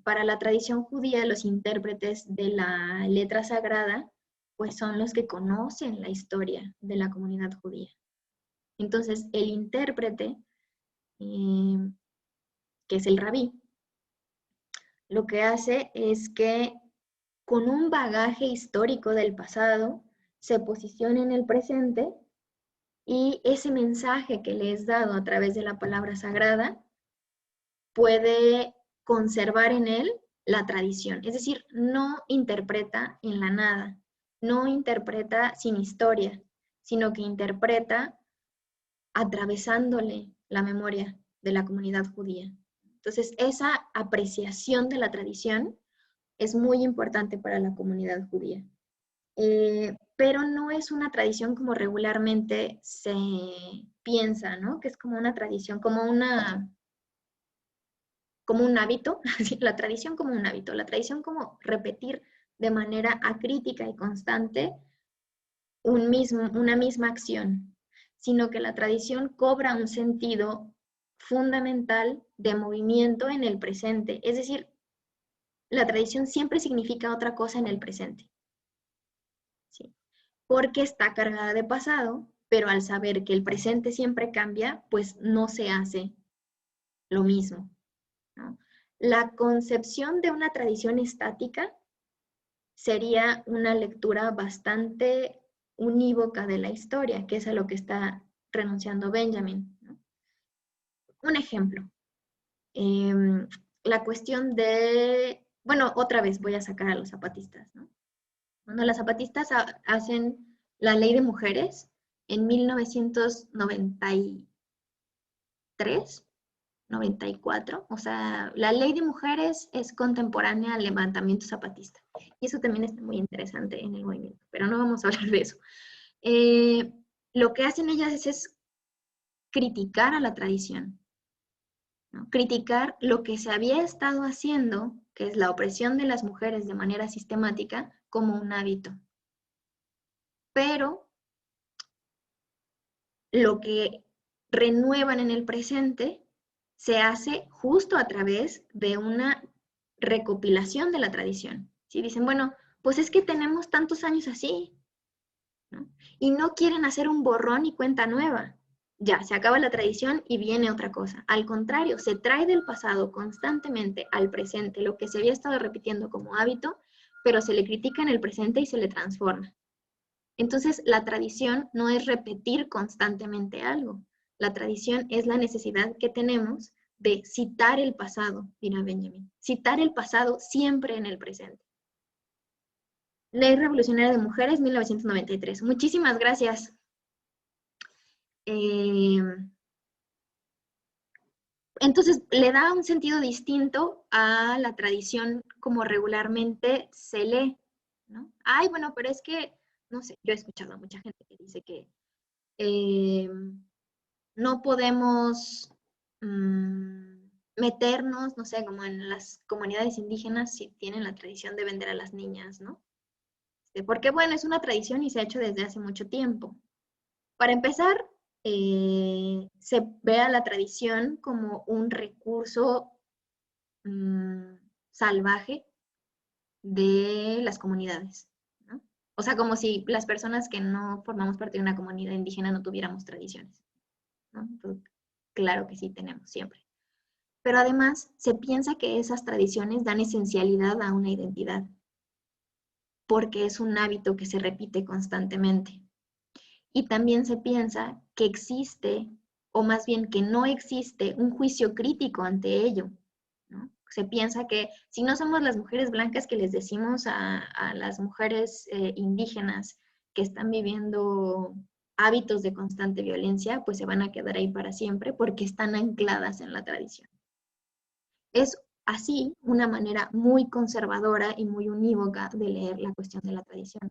[SPEAKER 1] Para la tradición judía, los intérpretes de la letra sagrada, pues son los que conocen la historia de la comunidad judía. Entonces, el intérprete, que es el rabí, lo que hace es que con un bagaje histórico del pasado, se posiciona en el presente y ese mensaje que le es dado a través de la palabra sagrada puede conservar en él la tradición. Es decir, no interpreta en la nada, no interpreta sin historia, sino que interpreta atravesándole la memoria de la comunidad judía. Entonces, esa apreciación de la tradición es muy importante para la comunidad judía. pero no es una tradición como regularmente se piensa, ¿no? Que es como una tradición, como un hábito, la tradición como un hábito, la tradición como repetir de manera acrítica y constante una misma acción, sino que la tradición cobra un sentido fundamental de movimiento en el presente. Es decir, la tradición siempre significa otra cosa en el presente, ¿sí? Porque está cargada de pasado, pero al saber que el presente siempre cambia, pues no se hace lo mismo, ¿no? La concepción de una tradición estática sería una lectura bastante unívoca de la historia, que es a lo que está renunciando Benjamin, ¿no? Un ejemplo, la cuestión de, bueno, otra vez voy a sacar a los zapatistas, ¿no? Cuando los zapatistas hacen la ley de mujeres en 1993, 94, o sea, la ley de mujeres es contemporánea al levantamiento zapatista. Y eso también está muy interesante en el movimiento, pero no vamos a hablar de eso. Lo que hacen ellas es criticar a la tradición, ¿no? Criticar lo que se había estado haciendo, que es la opresión de las mujeres de manera sistemática, como un hábito. Pero lo que renuevan en el presente se hace justo a través de una recopilación de la tradición. ¿Sí? Dicen, bueno, pues es que tenemos tantos años así, ¿no? Y no quieren hacer un borrón y cuenta nueva. Ya, se acaba la tradición y viene otra cosa. Al contrario, se trae del pasado constantemente al presente lo que se había estado repitiendo como hábito, pero se le critica en el presente y se le transforma. Entonces, la tradición no es repetir constantemente algo. La tradición es la necesidad que tenemos de citar el pasado, dirá Benjamin. Citar el pasado siempre en el presente. Ley Revolucionaria de Mujeres, 1993. Muchísimas gracias. Entonces, le da un sentido distinto a la tradición como regularmente se lee, ¿no? Ay, bueno, pero es que, no sé, yo he escuchado a mucha gente que dice que no podemos meternos, no sé, como en las comunidades indígenas si tienen la tradición de vender a las niñas, ¿no? Porque, bueno, es una tradición y se ha hecho desde hace mucho tiempo. Para empezar, se ve a la tradición como un recurso salvaje de las comunidades, ¿no? O sea, como si las personas que no formamos parte de una comunidad indígena no tuviéramos tradiciones, ¿no? Pues, claro que sí tenemos, siempre. Pero además se piensa que esas tradiciones dan esencialidad a una identidad, porque es un hábito que se repite constantemente. Y también se piensa que existe, o más bien que no existe, un juicio crítico ante ello, ¿no? Se piensa que si no somos las mujeres blancas que les decimos a las mujeres indígenas que están viviendo hábitos de constante violencia, pues se van a quedar ahí para siempre porque están ancladas en la tradición. Es así una manera muy conservadora y muy unívoca de leer la cuestión de la tradición.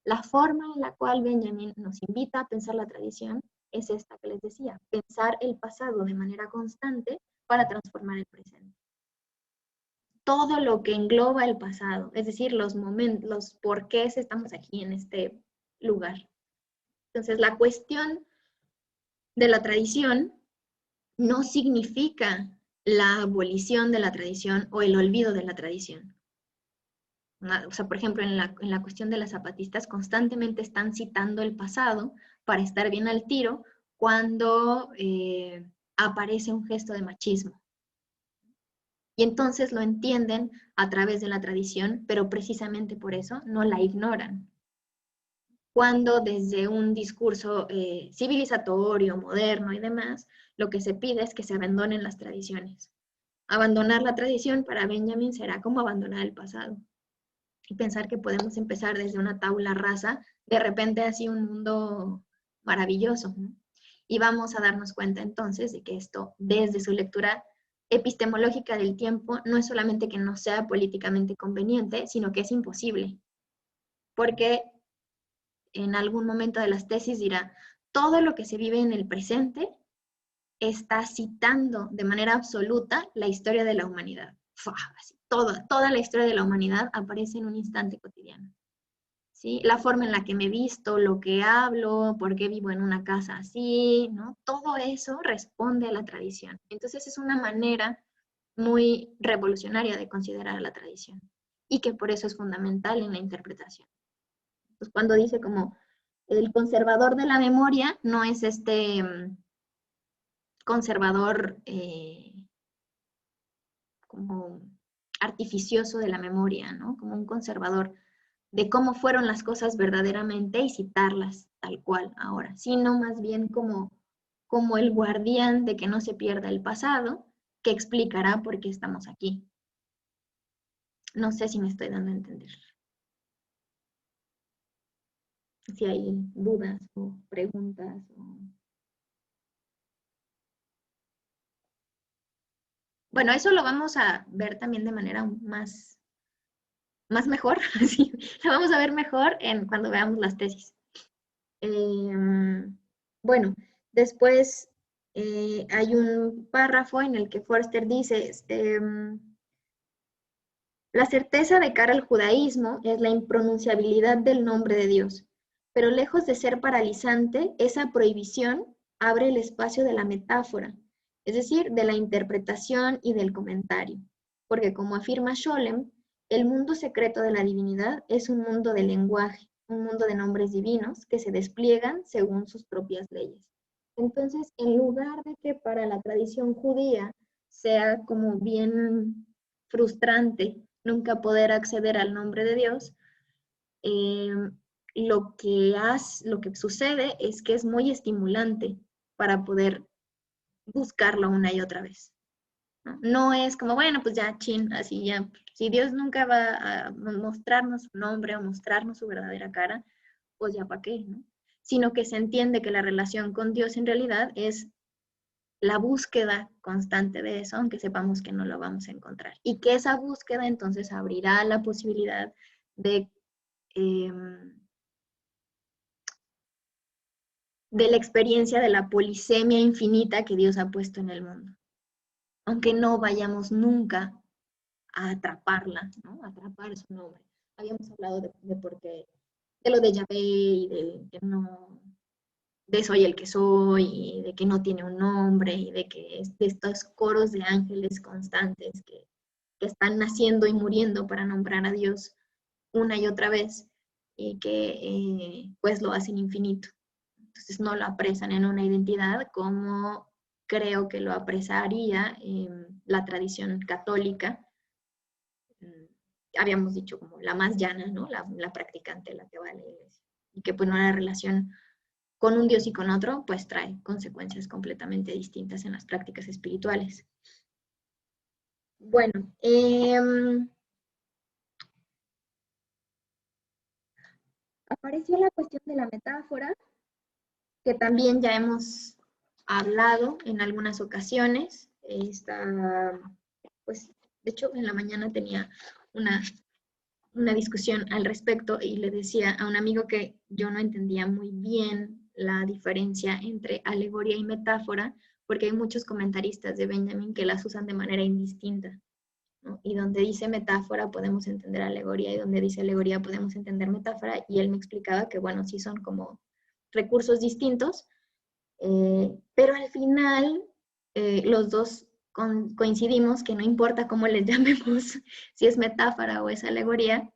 [SPEAKER 1] La forma en la cual Benjamin nos invita a pensar la tradición es esta que les decía, pensar el pasado de manera constante para transformar el presente. Todo lo que engloba el pasado, es decir, los momentos, los porqués estamos aquí en este lugar. Entonces, la cuestión de la tradición no significa la abolición de la tradición o el olvido de la tradición. O sea, por ejemplo, en la cuestión de las zapatistas, constantemente están citando el pasado para estar bien al tiro cuando aparece un gesto de machismo. Y entonces lo entienden a través de la tradición, pero precisamente por eso no la ignoran. Cuando desde un discurso civilizatorio, moderno y demás, lo que se pide es que se abandonen las tradiciones. Abandonar la tradición para Benjamin será como abandonar el pasado. Y pensar que podemos empezar desde una tabla rasa, de repente así un mundo maravilloso, ¿no? Y vamos a darnos cuenta entonces de que esto, desde su lectura epistemológica del tiempo, no es solamente que no sea políticamente conveniente, sino que es imposible. Porque en algún momento de las tesis dirá, todo lo que se vive en el presente está citando de manera absoluta la historia de la humanidad. Así, toda la historia de la humanidad aparece en un instante cotidiano. ¿Sí? La forma en la que me visto, lo que hablo, por qué vivo en una casa así, ¿no? Todo eso responde a la tradición. Entonces es una manera muy revolucionaria de considerar a la tradición y que por eso es fundamental en la interpretación. Pues cuando dice como el conservador de la memoria no es este conservador como artificioso de la memoria, ¿no? Como un conservador de cómo fueron las cosas verdaderamente y citarlas tal cual ahora, sino más bien como el guardián de que no se pierda el pasado, que explicará por qué estamos aquí. No sé si me estoy dando a entender. Si hay dudas o preguntas. Bueno, eso lo vamos a ver también de manera más mejor, sí, lo vamos a ver mejor cuando veamos las tesis. Bueno, después hay un párrafo en el que Forster dice, la certeza de cara al judaísmo es la impronunciabilidad del nombre de Dios, pero lejos de ser paralizante, esa prohibición abre el espacio de la metáfora, es decir, de la interpretación y del comentario, porque como afirma Scholem, el mundo secreto de la divinidad es un mundo de lenguaje, un mundo de nombres divinos que se despliegan según sus propias leyes. Entonces, en lugar de que para la tradición judía sea como bien frustrante nunca poder acceder al nombre de Dios, lo que sucede es que es muy estimulante para poder buscarlo una y otra vez. No es como, bueno, pues ya, chin, así ya. Si Dios nunca va a mostrarnos su nombre o mostrarnos su verdadera cara, pues ya para qué, ¿no? Sino que se entiende que la relación con Dios en realidad es la búsqueda constante de eso, aunque sepamos que no lo vamos a encontrar. Y que esa búsqueda entonces abrirá la posibilidad de la experiencia de la polisemia infinita que Dios ha puesto en el mundo. Aunque no vayamos nunca a atraparla, ¿no? A atrapar su nombre. Habíamos hablado de por qué, de lo de Yahvé y de soy el que soy, y de que no tiene un nombre, y de que es de estos coros de ángeles constantes que están naciendo y muriendo para nombrar a Dios una y otra vez, y que pues lo hacen infinito. Entonces no lo apresan en una identidad como creo que lo apresaría la tradición católica. Habíamos dicho como la más llana, ¿no? La practicante, la que va a la iglesia. Y que pues una relación con un Dios y con otro, pues trae consecuencias completamente distintas en las prácticas espirituales. Bueno, apareció la cuestión de la metáfora, que también ya hemos hablado en algunas ocasiones. Pues, de hecho, en la mañana tenía una discusión al respecto y le decía a un amigo que yo no entendía muy bien la diferencia entre alegoría y metáfora, porque hay muchos comentaristas de Benjamin que las usan de manera indistinta, ¿no? Y donde dice metáfora podemos entender alegoría, y donde dice alegoría podemos entender metáfora, y él me explicaba que, bueno, sí son como recursos distintos, pero al final los dos coincidimos que no importa cómo les llamemos, si es metáfora o es alegoría,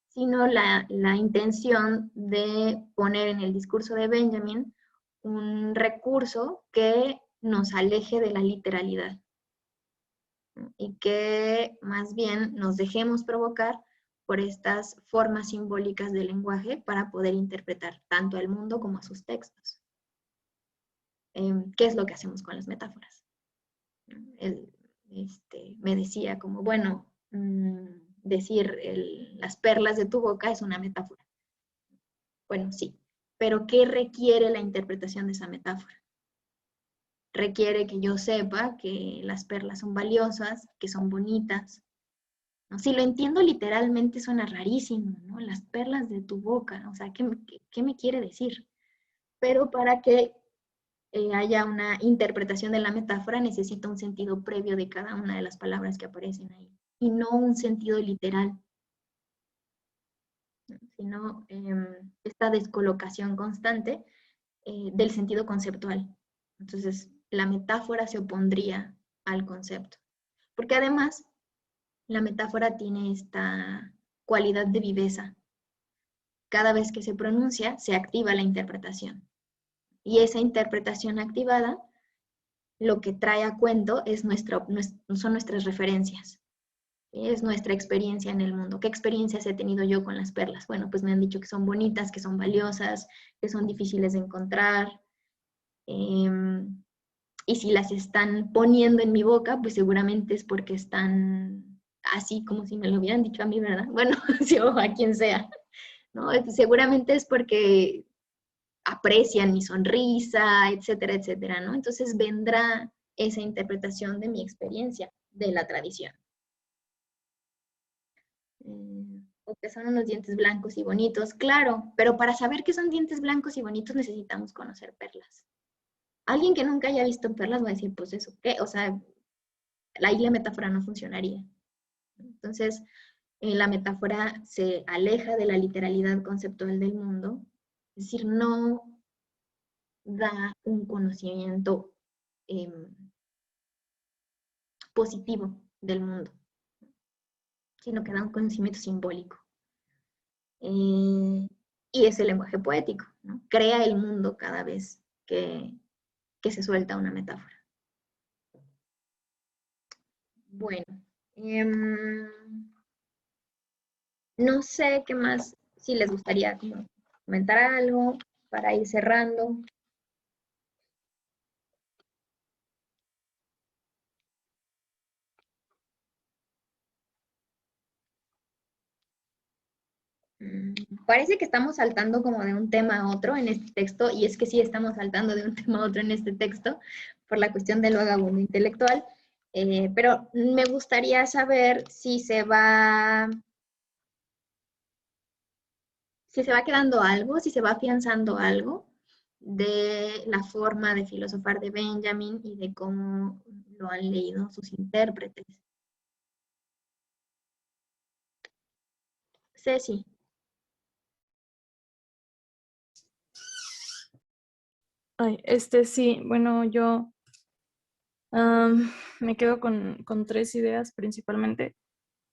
[SPEAKER 1] sino la intención de poner en el discurso de Benjamin un recurso que nos aleje de la literalidad, ¿no? Y que más bien nos dejemos provocar por estas formas simbólicas del lenguaje para poder interpretar tanto al mundo como a sus textos. ¿Qué es lo que hacemos con las metáforas? Él me decía como, bueno, decir las perlas de tu boca es una metáfora. Bueno, sí, pero ¿qué requiere la interpretación de esa metáfora? Requiere que yo sepa que las perlas son valiosas, que son bonitas, ¿no? Si lo entiendo literalmente suena rarísimo, ¿no? Las perlas de tu boca, o sea, ¿qué me quiere decir? Pero para que haya una interpretación de la metáfora necesita un sentido previo de cada una de las palabras que aparecen ahí, y no un sentido literal, ¿no? Sino esta descolocación constante del sentido conceptual. Entonces, la metáfora se opondría al concepto, porque además la metáfora tiene esta cualidad de viveza. Cada vez que se pronuncia, se activa la interpretación. Y esa interpretación activada, lo que trae a cuento son nuestras referencias. Es nuestra experiencia en el mundo. ¿Qué experiencias he tenido yo con las perlas? Bueno, pues me han dicho que son bonitas, que son valiosas, que son difíciles de encontrar. Y si las están poniendo en mi boca, pues seguramente es porque están así como si me lo hubieran dicho a mí, ¿verdad? Bueno, sí, o a quien sea, ¿no? Seguramente es porque aprecian mi sonrisa, etcétera, etcétera, ¿no? Entonces vendrá esa interpretación de mi experiencia, de la tradición. O que son unos dientes blancos y bonitos, claro, pero para saber que son dientes blancos y bonitos necesitamos conocer perlas. Alguien que nunca haya visto perlas va a decir, pues eso, ¿qué? O sea, ahí la metáfora no funcionaría. Entonces, la metáfora se aleja de la literalidad conceptual del mundo, es decir, no da un conocimiento positivo del mundo, sino que da un conocimiento simbólico. Y es el lenguaje poético, ¿no? Crea el mundo cada vez que se suelta una metáfora. Bueno, no sé qué más, si les gustaría comentar algo para ir cerrando. Parece que estamos saltando como de un tema a otro en este texto, y es que sí estamos saltando de un tema a otro en este texto por la cuestión del vagabundo intelectual, pero me gustaría saber si se va quedando algo, si se va afianzando algo de la forma de filosofar de Benjamin y de cómo lo han leído sus intérpretes. Ceci.
[SPEAKER 3] Ay, sí, bueno, yo me quedo con 3 ideas principalmente.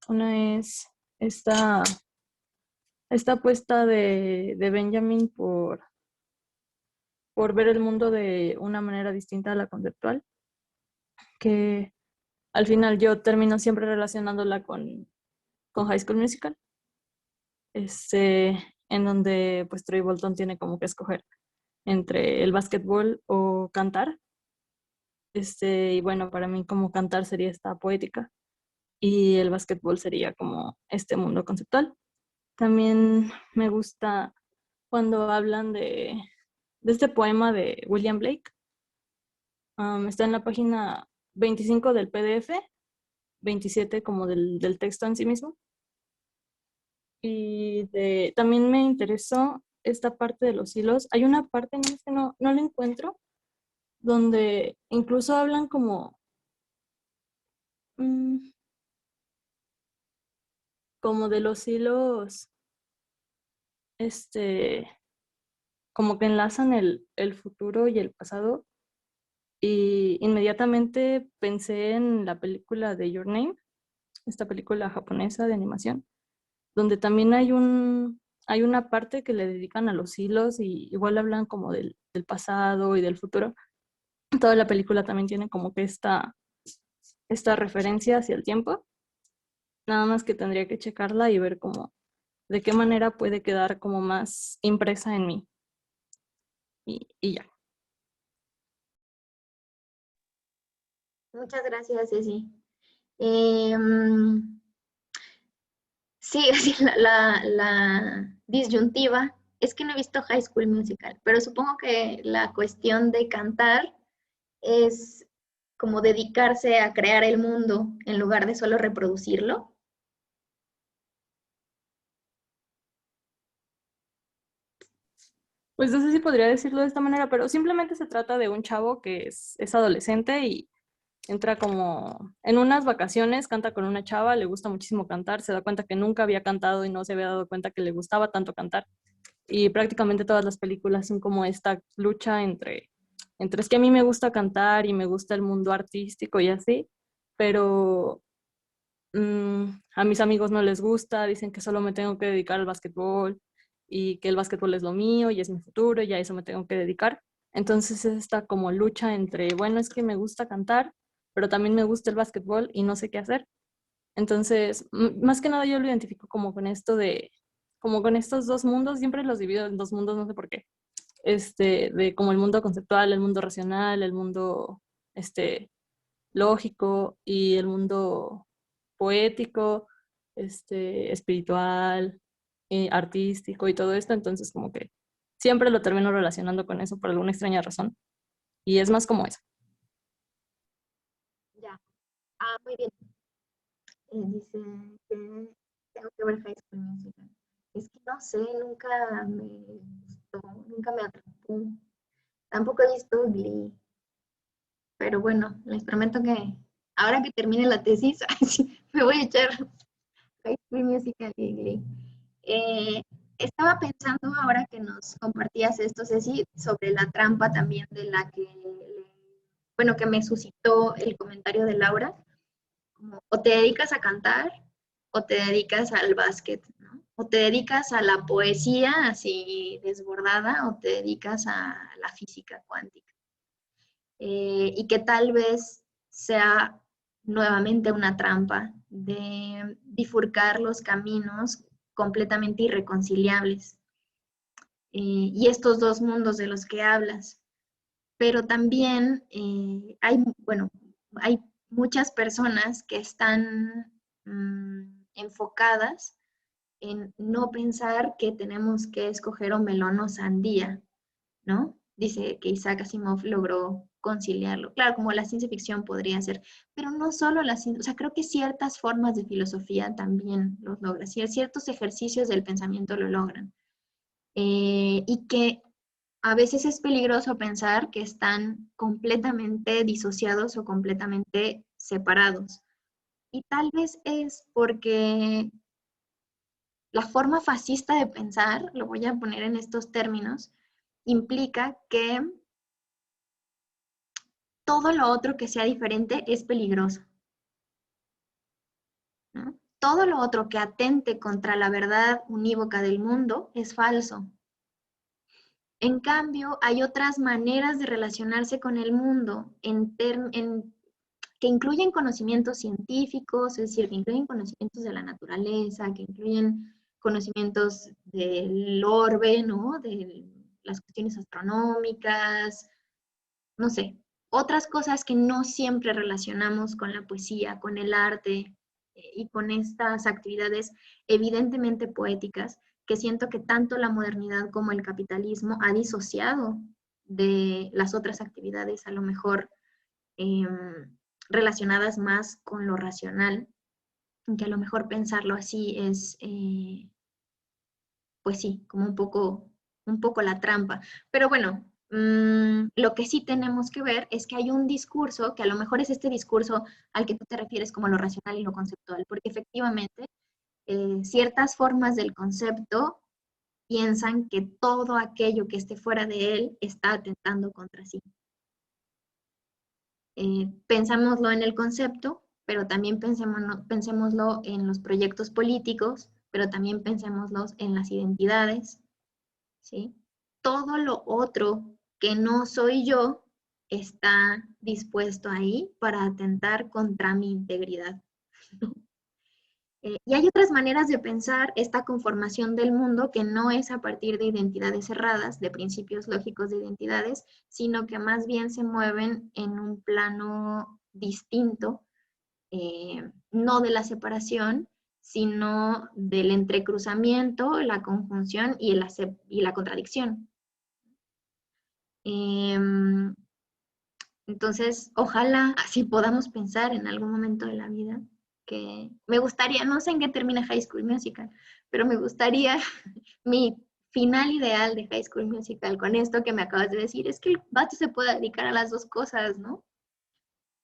[SPEAKER 3] Una es esta apuesta de Benjamin por ver el mundo de una manera distinta a la conceptual, que al final yo termino siempre relacionándola con High School Musical, en donde pues Troy Bolton tiene como que escoger entre el básquetbol o cantar. Y bueno, para mí como cantar sería esta poética y el básquetbol sería como este mundo conceptual. También me gusta cuando hablan de este poema de William Blake. Está en la página 25 del PDF, 27 como del texto en sí mismo. Y también me interesó esta parte de los hilos. Hay una parte, no la encuentro, donde incluso hablan como de los hilos, como que enlazan el futuro y el pasado. Y inmediatamente pensé en la película de Your Name, esta película japonesa de animación, donde también hay una parte que le dedican a los hilos y igual hablan como del pasado y del futuro. Toda la película también tiene como que esta referencia hacia el tiempo. Nada más que tendría que checarla y ver cómo, de qué manera puede quedar como más impresa en mí. Y ya.
[SPEAKER 1] Muchas gracias, Ceci. Sí, así la disyuntiva es que no he visto High School Musical, pero supongo que la cuestión de cantar es como dedicarse a crear el mundo en lugar de solo reproducirlo.
[SPEAKER 3] Pues no sé si podría decirlo de esta manera, pero simplemente se trata de un chavo que es adolescente y entra como en unas vacaciones, canta con una chava, le gusta muchísimo cantar, se da cuenta que nunca había cantado y no se había dado cuenta que le gustaba tanto cantar. Y prácticamente todas las películas son como esta lucha entre es que a mí me gusta cantar y me gusta el mundo artístico y así, pero a mis amigos no les gusta, dicen que solo me tengo que dedicar al básquetbol y que el básquetbol es lo mío y es mi futuro y a eso me tengo que dedicar. Entonces es esta como lucha entre, bueno, es que me gusta cantar, pero también me gusta el básquetbol y no sé qué hacer. Entonces, más que nada yo lo identifico como con esto de, como con estos dos mundos, siempre los divido en dos mundos, no sé por qué, de como el mundo conceptual, el mundo racional, el mundo, lógico y el mundo poético, espiritual, artístico y todo esto, entonces como que siempre lo termino relacionando con eso por alguna extraña razón y es más como eso.
[SPEAKER 1] Ya. Ah, muy bien. Dice que tengo que ver High School Musical. Es que no sé, nunca me gustó, nunca me atrapó. Tampoco he visto Glee. Pero bueno, les prometo que ahora que termine la tesis, me voy a echar High School Musical y Glee. Estaba pensando ahora que nos compartías esto, Ceci, sobre la trampa también de la que, bueno, que me suscitó el comentario de Laura. Como, o te dedicas a cantar o te dedicas al básquet, ¿no? O te dedicas a la poesía así desbordada o te dedicas a la física cuántica. Y que tal vez sea nuevamente una trampa de bifurcar los caminos completamente irreconciliables. Y estos dos mundos de los que hablas. Pero también bueno, hay muchas personas que están enfocadas en no pensar que tenemos que escoger o melón o sandía, ¿no? Dice que Isaac Asimov logró conciliarlo. Claro, como la ciencia ficción podría ser, pero no solo la ciencia, o sea, creo que ciertas formas de filosofía también los logran, ciertos ejercicios del pensamiento lo logran. Y que a veces es peligroso pensar que están completamente disociados o completamente separados. Y tal vez es porque la forma fascista de pensar, lo voy a poner en estos términos, implica que todo lo otro que sea diferente es peligroso, ¿no? Todo lo otro que atente contra la verdad unívoca del mundo es falso. En cambio, hay otras maneras de relacionarse con el mundo que incluyen conocimientos científicos, es decir, que incluyen conocimientos de la naturaleza, que incluyen conocimientos del orbe, ¿no? De las cuestiones astronómicas, no sé, otras cosas que no siempre relacionamos con la poesía, con el arte y con estas actividades evidentemente poéticas, que siento que tanto la modernidad como el capitalismo ha disociado de las otras actividades, a lo mejor relacionadas más con lo racional, que a lo mejor pensarlo así es, pues sí, como un poco la trampa. Pero bueno, lo que sí tenemos que ver es que hay un discurso, que a lo mejor es este discurso al que tú te refieres como lo racional y lo conceptual, porque efectivamente ciertas formas del concepto piensan que todo aquello que esté fuera de él está atentando contra sí. Pensámoslo en el concepto, pero también pensémoslo en los proyectos políticos, pero también pensémoslo en las identidades, ¿sí? Todo lo otro que no soy yo está dispuesto ahí para atentar contra mi integridad. Y hay otras maneras de pensar esta conformación del mundo que no es a partir de identidades cerradas, de principios lógicos de identidades, sino que más bien se mueven en un plano distinto, no de la separación, sino del entrecruzamiento, la conjunción y la contradicción. Entonces, ojalá así podamos pensar en algún momento de la vida, que me gustaría, no sé en qué termina High School Musical, pero me gustaría mi final ideal de High School Musical con esto que me acabas de decir es que el vato se puede dedicar a las dos cosas, ¿no?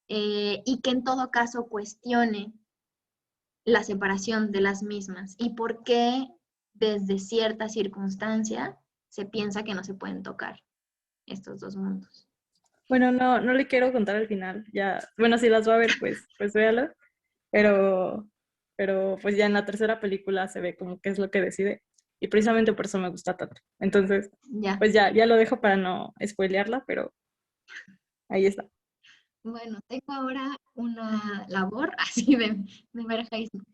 [SPEAKER 1] Y que en todo caso cuestione la separación de las mismas y por qué desde cierta circunstancia se piensa que no se pueden tocar estos dos mundos.
[SPEAKER 3] Bueno, no le quiero contar al final. Ya, bueno, si las va a ver, pues véalo. Pero pues ya en la tercera película se ve como qué es lo que decide. Y precisamente por eso me gusta tanto. Entonces,
[SPEAKER 1] Ya.
[SPEAKER 3] pues ya lo dejo para no spoilearla, pero ahí está.
[SPEAKER 1] Bueno, tengo ahora una labor así de ver High School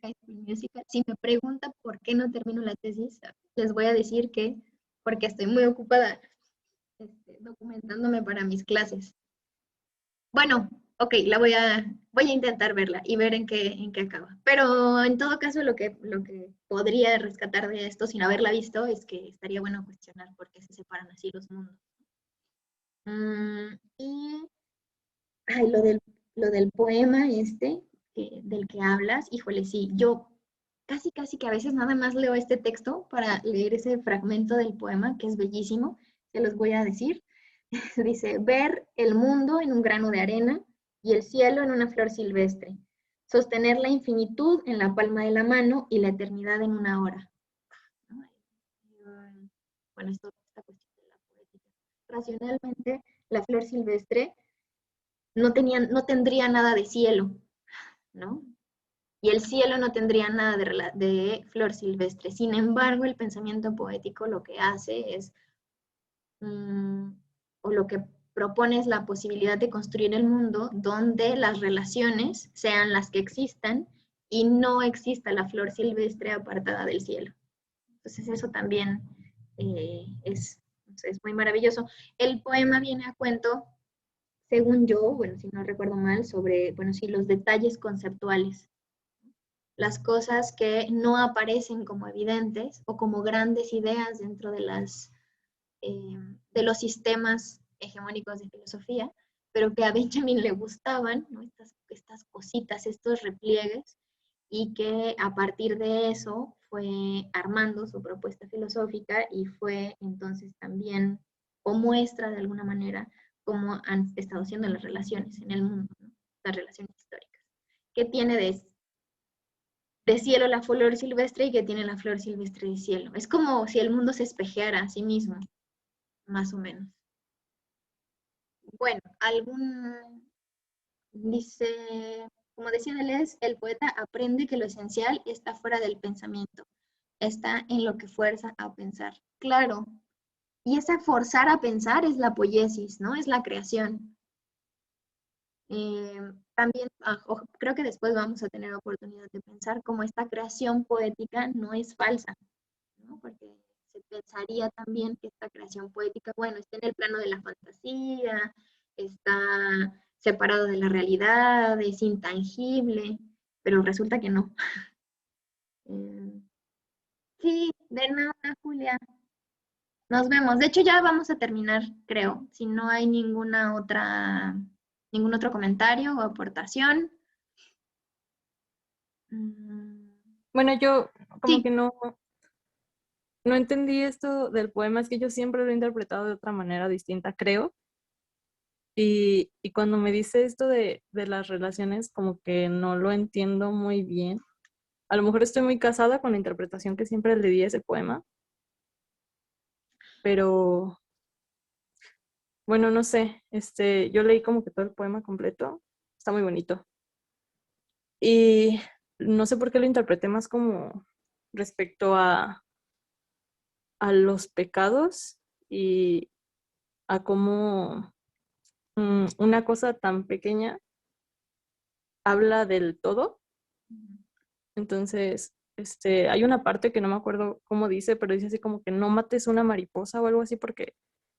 [SPEAKER 1] Musical. Si me pregunta por qué no termino la tesis, les voy a decir que porque estoy muy ocupada documentándome para mis clases. Bueno, ok, voy a intentar verla y ver en qué acaba. Pero en todo caso, lo que podría rescatar de esto sin haberla visto es que estaría bueno cuestionar por qué se separan así los mundos. Y ay, lo del poema del que hablas, híjole, sí, yo casi que a veces nada más leo este texto para leer ese fragmento del poema, que es bellísimo, se los voy a decir. Dice, ver el mundo en un grano de arena y el cielo en una flor silvestre, sostener la infinitud en la palma de la mano y la eternidad en una hora. Bueno, esta cuestión de la poética. Racionalmente, la flor silvestre no tendría nada de cielo, ¿no? Y el cielo no tendría nada de flor silvestre. Sin embargo, el pensamiento poético lo que hace es, o lo que propone es la posibilidad de construir el mundo donde las relaciones sean las que existan y no exista la flor silvestre apartada del cielo. Entonces eso también es muy maravilloso. El poema viene a cuento, según yo, bueno, si no recuerdo mal, sobre, bueno, sí, los detalles conceptuales, las cosas que no aparecen como evidentes o como grandes ideas dentro de los sistemas hegemónicos de filosofía, pero que a Benjamin le gustaban, ¿no? Estas cositas, estos repliegues, y que a partir de eso fue armando su propuesta filosófica y fue entonces también, o muestra de alguna manera, cómo han estado siendo las relaciones en el mundo, ¿no? Las relaciones históricas. ¿Qué tiene de cielo la flor silvestre y qué tiene la flor silvestre de cielo? Es como si el mundo se espejeara a sí mismo, más o menos. Bueno, dice, como decía Deleuze, el poeta aprende que lo esencial está fuera del pensamiento, está en lo que fuerza a pensar. Claro, y esa forzar a pensar es la poiesis, ¿no? Es la creación. También creo que después vamos a tener oportunidad de pensar cómo esta creación poética no es falsa, ¿no? Porque se pensaría también que esta creación poética, bueno, está en el plano de la fantasía, está separado de la realidad, es intangible, pero resulta que no. Sí, de nada, Julia. Nos vemos. De hecho, ya vamos a terminar, creo, si no hay ningún otro comentario o aportación.
[SPEAKER 3] Bueno, yo como
[SPEAKER 1] Sí.
[SPEAKER 3] que no entendí esto del poema, es que yo siempre lo he interpretado de otra manera distinta, creo. Y cuando me dice esto de las relaciones, como que no lo entiendo muy bien. A lo mejor estoy muy casada con la interpretación que siempre le di a ese poema, pero bueno, no sé, yo leí como que todo el poema completo, está muy bonito. Y no sé por qué lo interpreté más como respecto a los pecados y a cómo una cosa tan pequeña habla del todo. Entonces, hay una parte que no me acuerdo cómo dice, pero dice así como que no mates una mariposa o algo así porque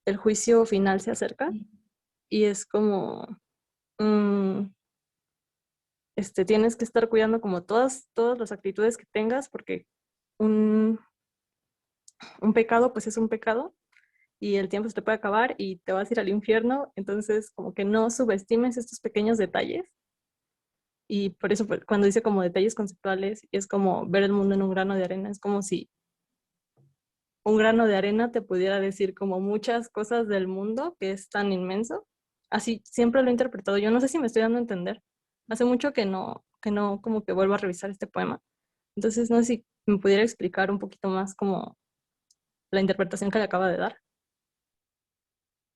[SPEAKER 3] el juicio final se acerca y es como, tienes que estar cuidando como todas las actitudes que tengas porque un pecado pues es un pecado y el tiempo se te puede acabar y te vas a ir al infierno, entonces como que no subestimes estos pequeños detalles. Y por eso cuando dice como detalles conceptuales, es como ver el mundo en un grano de arena, es como si un grano de arena te pudiera decir como muchas cosas del mundo que es tan inmenso. Así siempre lo he interpretado. Yo no sé si me estoy dando a entender. Hace mucho que no como que vuelvo a revisar este poema. Entonces no sé si me pudiera explicar un poquito más como la interpretación que le acaba de dar.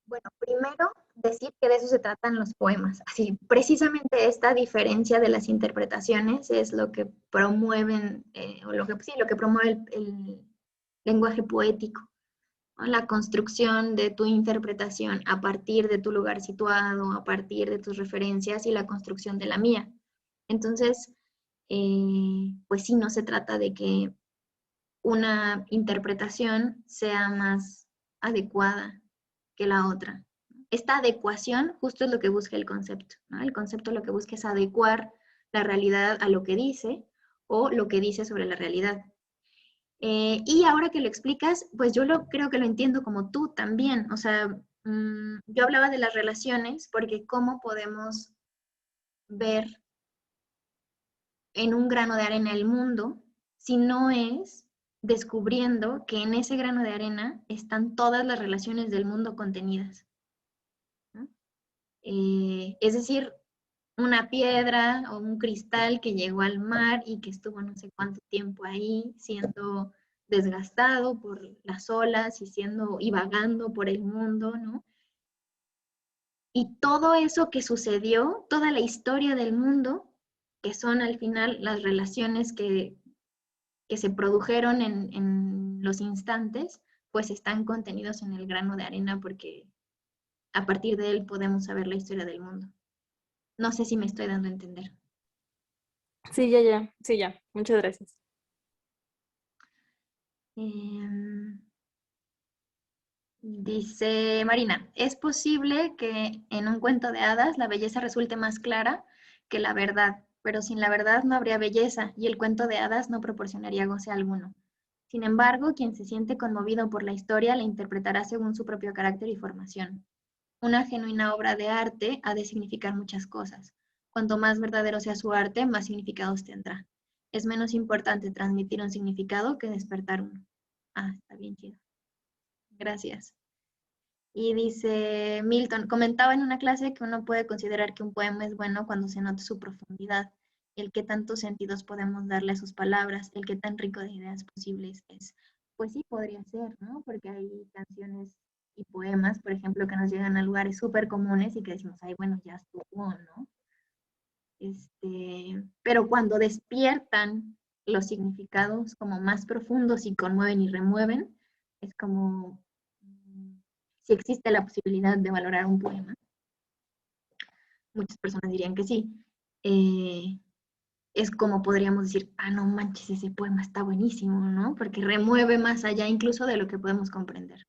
[SPEAKER 1] Bueno, primero decir que de eso se tratan los poemas. Así, precisamente esta diferencia de las interpretaciones es lo que promueven, o lo que promueve el lenguaje poético, ¿no? La construcción de tu interpretación a partir de tu lugar situado, a partir de tus referencias y la construcción de la mía. Entonces, pues sí, no se trata de que una interpretación sea más adecuada que la otra. Esta adecuación justo es lo que busca el concepto, ¿no? El concepto lo que busca es adecuar la realidad a lo que dice o lo que dice sobre la realidad. Y ahora que lo explicas, pues yo creo que lo entiendo como tú también. O sea, yo hablaba de las relaciones porque cómo podemos ver en un grano de arena el mundo si no es descubriendo que en ese grano de arena están todas las relaciones del mundo contenidas, ¿no? Es decir, una piedra o un cristal que llegó al mar y que estuvo no sé cuánto tiempo ahí siendo desgastado por las olas y vagando por el mundo, ¿no? Y todo eso que sucedió, toda la historia del mundo, que son al final las relaciones que se produjeron en los instantes, pues están contenidos en el grano de arena porque a partir de él podemos saber la historia del mundo. No sé si me estoy dando a entender.
[SPEAKER 3] Sí, ya. Muchas gracias.
[SPEAKER 1] Dice Marina, ¿es posible que en un cuento de hadas la belleza resulte más clara que la verdad? Pero sin la verdad no habría belleza y el cuento de hadas no proporcionaría goce alguno. Sin embargo, quien se siente conmovido por la historia la interpretará según su propio carácter y formación. Una genuina obra de arte ha de significar muchas cosas. Cuanto más verdadero sea su arte, más significados tendrá. Es menos importante transmitir un significado que despertar uno. Ah, está bien chido. Gracias. Y dice Milton, comentaba en una clase que uno puede considerar que un poema es bueno cuando se nota su profundidad, el que tantos sentidos podemos darle a sus palabras, el que tan rico de ideas posibles es. Pues sí, podría ser, ¿no? Porque hay canciones y poemas, por ejemplo, que nos llegan a lugares súper comunes y que decimos, ay, bueno, ya estuvo, ¿no? Pero cuando despiertan los significados como más profundos y conmueven y remueven, es como si existe la posibilidad de valorar un poema. Muchas personas dirían que sí. Es como podríamos decir, ah, no manches, ese poema está buenísimo, ¿no? Porque remueve más allá incluso de lo que podemos comprender.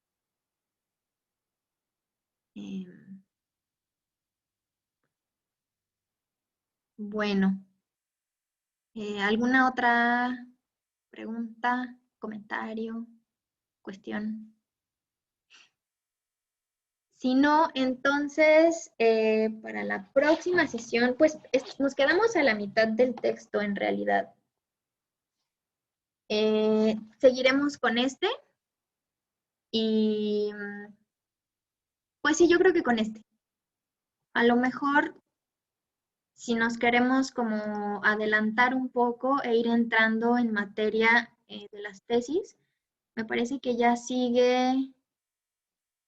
[SPEAKER 1] Bueno, ¿alguna otra pregunta, comentario, cuestión? Si no, entonces, para la próxima sesión, pues nos quedamos a la mitad del texto en realidad. Seguiremos con este y pues sí, yo creo que con este. A lo mejor, si nos queremos como adelantar un poco e ir entrando en materia de las tesis, me parece que ya sigue,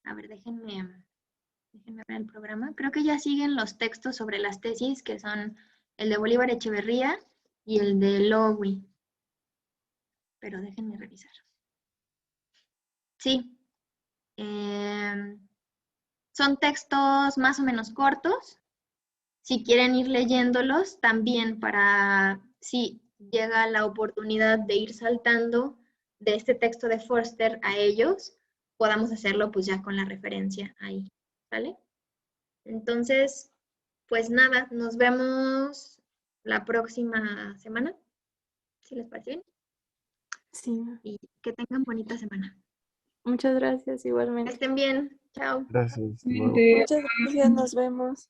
[SPEAKER 1] a ver, déjenme ver el programa. Creo que ya siguen los textos sobre las tesis, que son el de Bolívar Echeverría y el de Lowy. Pero déjenme revisar. Sí. Son textos más o menos cortos. Si quieren ir leyéndolos, también para, si llega la oportunidad de ir saltando de este texto de Forster a ellos, podamos hacerlo pues ya con la referencia ahí, ¿vale? Entonces, pues nada, nos vemos la próxima semana, si les parece bien.
[SPEAKER 3] Sí.
[SPEAKER 1] Y que tengan bonita semana.
[SPEAKER 3] Muchas gracias,
[SPEAKER 1] Que
[SPEAKER 3] igualmente.
[SPEAKER 1] estén bien. Chao.
[SPEAKER 6] Gracias. Hasta luego.
[SPEAKER 3] Muchas gracias, nos vemos.